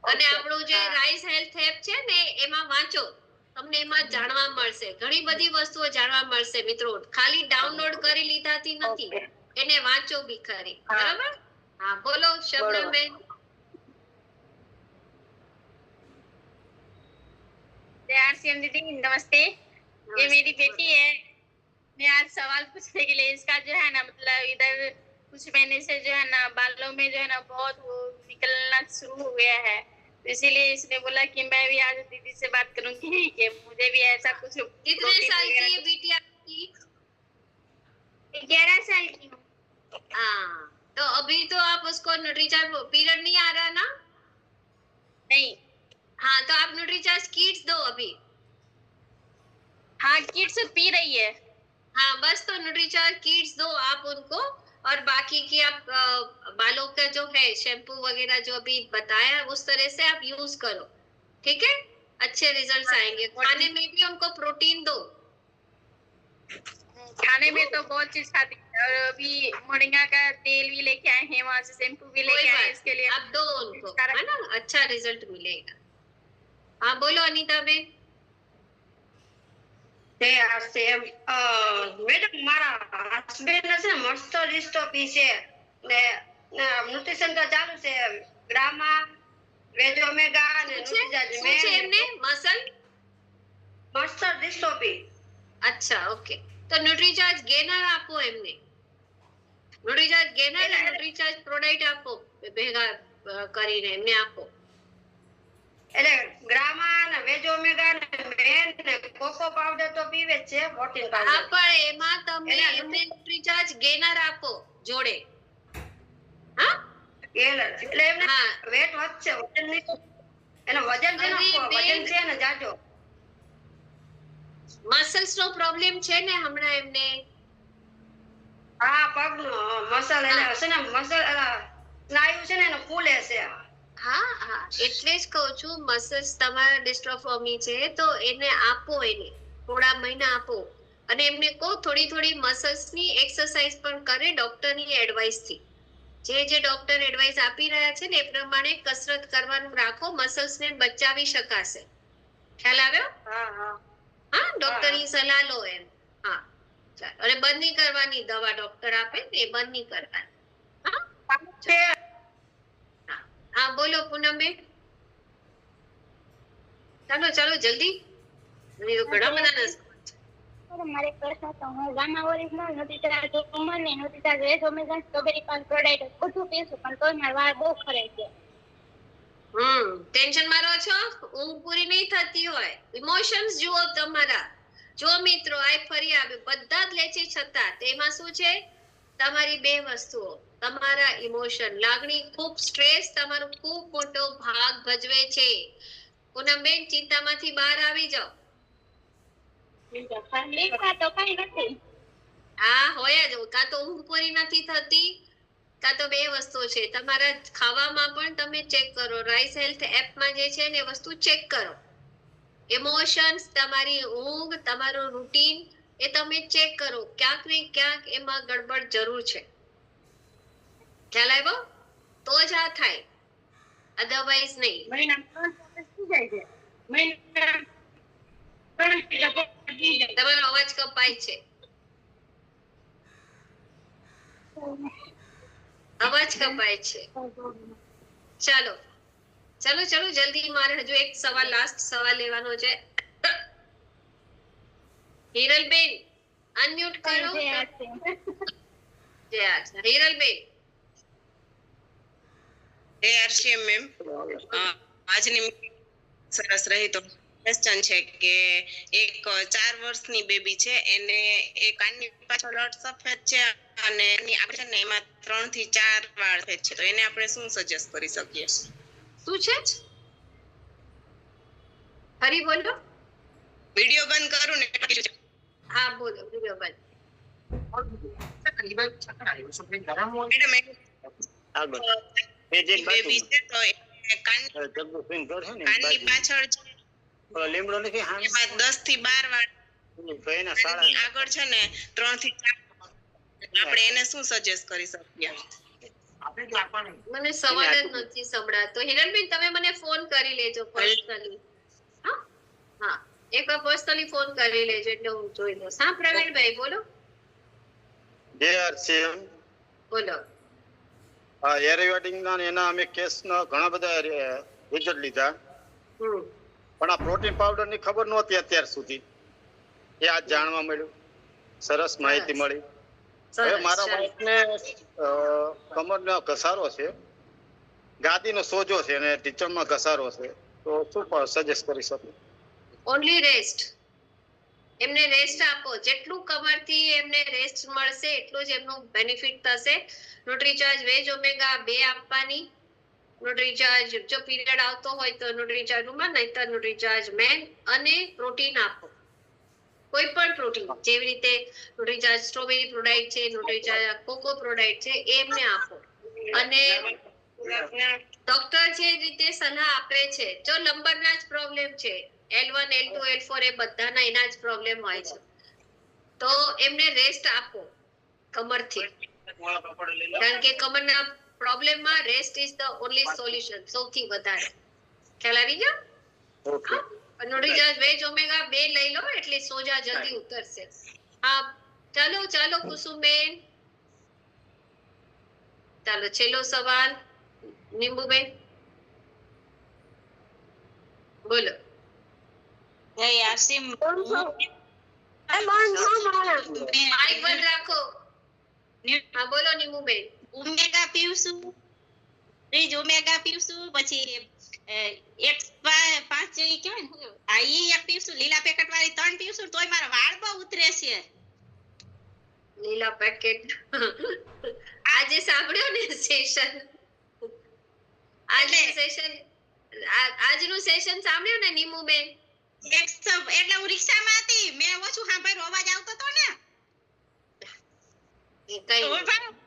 અને આપણું જે રાઈસ હેલ્થ એપ છે ને એમાં વાંચો, તમને એમાં જાણવા મળશે, ઘણી બધી વસ્તુઓ જાણવા મળશે મિત્રો. ખાલી ડાઉનલોડ કરી લીધાથી નથી, એને વાંચો બી ખરી, બરાબર? हाँ बोलो शबनम बेन। जय आरसीएम दीदी, नमस्ते। ये मेरी बेटी है। मैं आज सवाल पूछने के लिए, इसका जो है ना मतलब इधर कुछ महीने से जो है ना बालों में जो है ना बहुत वो निकलना शुरू हो गया है, तो इसीलिए इसने बोला कि मैं भी आज दीदी से बात करूंगी कि मुझे भी ऐसा कुछ। कितने साल की है बेटी आपकी? 11 साल की हूँ। हाँ, तो अभी तो आप उसको न्यूट्रीचार्ज पीरियड नहीं आ रहा ना? नहीं। हाँ, तो आप न्यूट्रीचार्ज किड्स दो अभी। हाँ, किड्स पी रही है। हाँ, बस तो न्यूट्रीचार्ज किड्स दो आप उनको, और बाकी की आप बालों का जो है शैम्पू वगैरह जो अभी बताया उस तरह से आप यूज करो, ठीक है? अच्छे रिजल्ट्स आएंगे। खाने में भी उनको प्रोटीन दो। खाने में तो बहुत चीज खाती है, और अभी मोरिंगा का तेल भी लेके आए हैं, वहाँ से शैम्पू भी लेके आए हैं इसके लिए। आप दो उनको, है ना? अच्छा रिजल्ट मिलेगा। हाँ बोलो अनीता बेन। મેડમ મારા હસબન્ડ છે મસ્ત ડિસ્ટોપી છે ને ન્યુટ્રિશન તો ચાલુ છે, ગ્રામા વેજ ઓમેગા અને ન્યુટ્રીચાર્જ શું છે એમને? મસલ મસ્ત ડિસ્ટોપી. अच्छा ओके, तो न्यूट्रीचार्ज गेनर आपो एमने, न्यूट्रीचार्ज गेनर અને ન્યુટ્રીચાર્જ પ્રોડક્ટ આપો ભેગા કરીને એમને આપો. એટલે ગ્રામા અને વેજ ઓમેગા ને મેન ને કોકો પાવડર તો પીવે જ છે, પ્રોટીન પાવડર. હા, પણ એમાં તમે એમને ન્યુટ્રીચાર્જ ગેનર આપો જોડે. હા, ગેનર એટલે એમને વેટ વધશે, વજન નહીં, એનો વજન છે ને વજન છે ને જાજો. મસલ્સ નો પ્રોબ્લેમ છે ને હમણાં એમને? હા, પગનો મસલ એને છે ને મસલ સ્નાયુ છે ને એનો ફૂલે છે. હા હા, એટલે જ કહું છું મસલ્સ તમારા ડિસ્ટ્રોફોમી છે તો એને આપો, એને થોડા મહિના આપો, અને એમને કહો થોડી થોડી મસલ્સ ની એક્સરસાઇઝ પણ કરે ડોક્ટરની એડવાઇસ થી. જે ડોક્ટર એડવાઇસ આપી રહ્યા છે ને એ પ્રમાણે કસરત કરવાનું રાખો, મસલ્સ ને બચાવી શકાશે. ખ્યાલ આવ્યો? હા, ડોક્ટરની સલાહ લો એમ. હા ચાલો, અને બંધ નહીં કરવાની દવા ડોક્ટર આપે ને એ બંધ નહીં કરવાની. હા हाँ बोलो पूनम बेन। चलो चलो जल्दी, नहीं तो घड़ा बनाना। મારે પ્રશ્ન તો હું ગામા ઓરિજિનલ ન્યુટ્રીચાર્જ ઉમર ને ન્યુટ્રીચાર્જ વેજ ઓમેગા સ્ટ્રોબેરી પાક પ્રોડક્ટ બધું પીશું, પણ તોય મારા વાળ બહુ ખરે છે. ટેન્શન માં રહો છો, ઊંઘ પૂરી નહીં થતી હોય, ઇમોશન્સ જુઓ તમારા. જો મિત્રો આ ફરી આવે બધા જ લે છે, છતાં તેમાં શું છે? તમારી બે વસ્તુઓ, તમારા ઇમોશન, લાગણી, ખૂબ સ્ટ્રેસ તમારો ખૂબ મોટો ભાગ ભજવે છે. પૂનમબેન ચિંતામાંથી બહાર આવી જાઓ. તો કઈ નથી. હા હોય જ, કાં તો ઊંઘ પૂરી નથી થતી, કાં તો બે વસ્તુઓ છે. તમારા ખાવામાં પણ તમે ચેક કરો, રાઈસ હેલ્થ એપમાં જે છે ને એ વસ્તુ ચેક કરો. ઇમોશન્સ, તમારી ઊંઘ, તમારું રૂટીન એ તમે ચેક કરો. ક્યાંક ને ક્યાંક એમાં ગડબડ જરૂર છે. ખ્યાલ આવ્યો? તો જ આ થાય, અધરવાઇઝ નહીં. તમારો અવાજ કપાય છે. અવાજ કપાય છે. ચાલો ચાલો ચાલો જલ્દી, મારે હજુ એક સવાલ, લાસ્ટ સવાલ લેવાનો છે. હિરલબેન અનમ્યુટ કરો. હિરલબેન. આરસીએમ મેમ, આજની સરસ રહી. તો ક્વેશ્ચન છે કે એક 4 વર્ષની બેબી છે, એને એ કાનની પાછળ અર્ધ સફેદ છે અને એની આપણે છે ને એમાં 3 થી 4 વાળ સફેદ છે, તો એને આપણે શું સજેસ્ટ કરી શકીએ? શું છે? ફરી બોલો. વિડિયો બંધ કરું ને? હા બોલો, વિડિયો બંધ. મેડમ બેબી છે તો કાનની પાછળ લીમડો નથી, એમાં 10 થી 12 વાળ, આગળ છે ને 3 થી 4, આપણે એને શું સજેસ્ટ કરી શકીએ? મને સવાલ જ નથી સંભળાતો. હિરલબેન તમે મને ફોન કરી લેજો પર્સનલી. હા, એકવાર પર્સનલી ફોન કરી લેજો એટલે હું જોઈ લઉં. હા પ્રવીણભાઈ બોલો. બોલો. હા, એરિવેટિંગ ના એના અમે કેસના ઘણા બધા રિઝલ્ટ લીધા, પણ આ પ્રોટીન પાવડર ની ખબર નહોતી અત્યાર સુધી. એ આજ જાણવા મળ્યું, સરસ માહિતી મળી. હવે મારા વાઈફને કમરનો ઘસારો છે, ગાદીનો સોજો છે અને ટીચરમાં ઘસારો છે, તો શું સજેસ્ટ કરી શકું? Only rest. એમને રેસ્ટ આપો. જેટલું કમરથી એમને રેસ્ટ મળશે એટલું જ એમનું બેનિફિટ થશે. ન્યુટ્રીચાર્જ વેજ ઓમેગા 2 આપવાની. ન્યુટ્રીચાર્જ જો પીરિયડ આવતો હોય તો ન્યુટ્રીચાર્જ વુમન, નહીતર ન્યુટ્રીચાર્જ મેન, અને પ્રોટીન આપો. કોઈ પણ પ્રોટીન, જેવી રીતે ન્યુટ્રીચાર્જ સ્ટ્રોબેરી પ્રોડાક્ટ છે, ન્યુટ્રીચાર્જ કોકો પ્રોડાક્ટ છે, એમને આપો. અને ડોક્ટર જે રીતે સલાહ આપે છે, જો લંબરના જ પ્રોબ્લેમ છે, L1 L2 L4 એ બધાના એના જ પ્રોબ્લેમ હોય છે, તો એમને રેસ્ટ આપો કમરથી. કારણ કે કમરના પ્રોબ્લેમમાં rest is the only solution, સૌથી વધારે. ખ્યાલ આવી ગયો? ન્યુટ્રીચાર્જ વેજ ઓમેગા 2 લઈ લો એટલે સોજા જલ્દી ઉતરશે. હા ચાલો ચાલો કુસુમબેન. ચાલો છેલ્લો સવાલ નીંબુબેન બોલો. માઇક બંધ રાખો. હા બોલો નીંબુબેન. ઓમેગા પીવશું, વેજ ઓમેગા પીવશું, પછી એક 5 જેવી કેવાય ને, આ ઈ એક પીવશું, લીલા પેકેટ વાળી 3 પીવશું, તોય મારા વાળ બહુ ઉતરે છે. લીલા પેકેટ આજે સાંભળ્યો ને સેશન, આજનું સેશન સાંભળ્યું ને નીમુબેન? એટલે હું રિક્ષામાં હતી, મેં ઓછું સાંભળ્યું, અવાજ આવતો હતો ને.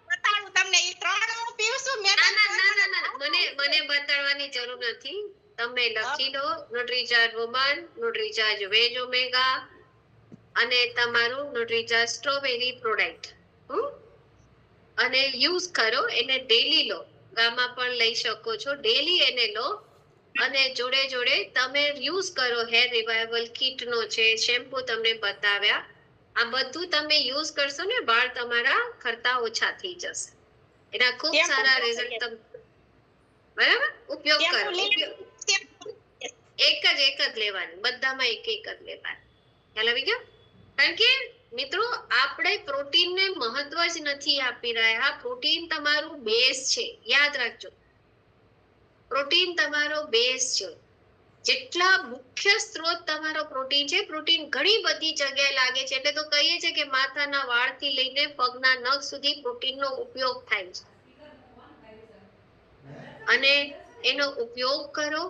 બતાડું તમને, ઈ 3 હું પીવશું. મને બતાડવાની જરૂર નથી. તમે લખી લો ન્યુટ્રીચાર્જ વુમન, ન્યુટ્રીચાર્જ વેજ ઓમેગા અને તમારું ન્યુટ્રીચાર્જ સ્ટ્રોબેરી પ્રોડક્ટ, અને યુઝ કરો. એને ડેલી લો, ગામમાં પણ લઈ શકો છો. ડેલી એને લો અને જોડે જોડે તમે યુઝ કરો. હેર રિવાઇવલ કિટનો છે, શેમ્પુ તમને બતાવ્યા, આ બધું તમે યુઝ કરશો ને, વાળ તમારા ખરતા ઓછા થઈ જશે. એના ખૂબ સારા રિઝલ્ટ તમે બરાબર ઉપયોગ કરો. એક જ લેવાની, બધામાં એક જ લેવાની. ખ્યાલ આવી ગયો? કારણ કે મિત્રો આપણે પ્રોટીનને મહત્વ જ નથી આપી રહ્યા. પ્રોટીન તમારું બેઝ છે, યાદ રાખજો. પ્રોટીન તમારો બેઝ છે. જેટલા મુખ્ય સ્ત્રોત તમારો પ્રોટીન છે, પ્રોટીન ઘણી બધી જગ્યાએ લાગે છે. એટલે તો કહીએ છીએ કે માથાના વાળથી લઈને પગના નખ સુધી પ્રોટીનનો ઉપયોગ થાય છે. અને એનો ઉપયોગ કરો,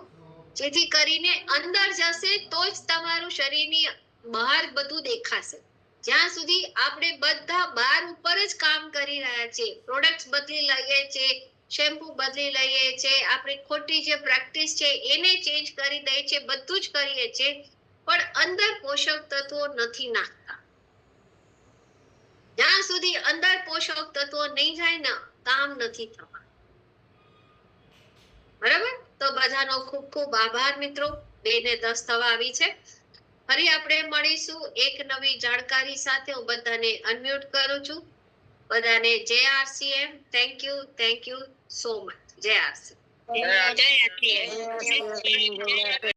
જેથી કરીને અંદર જશે તો જ તમારું શરીરની બહાર બધું દેખાશે. જ્યાં સુધી આપણે બધા બહાર ઉપર જ કામ કરી રહ્યા છે, પ્રોડક્ટ્સ બદલી લઈએ છે, શેમ્પુ બદલી લઈએ છે, આપણી ખોટી જે પ્રેક્ટિસ છે એને ચેન્જ કરી દઈએ છે, બધું જ કરીએ છીએ, પણ અંદર પોષક તત્વો નથી નાખતા. જ્યાં સુધી અંદર પોષક તત્વો નહીં જાય ને કામ નથી થવા. બરાબર? તો બધાનો ખૂબ ખૂબ આભાર મિત્રો. 2 ને 10 થવા આવી છે. ફરી આપણે મળીશું એક નવી જાણકારી સાથે. હું બધાને અનમ્યુટ કરું છું. બધાને જય RCM. Thank you so much. જય આરસીએમ. જય આરસીએમ.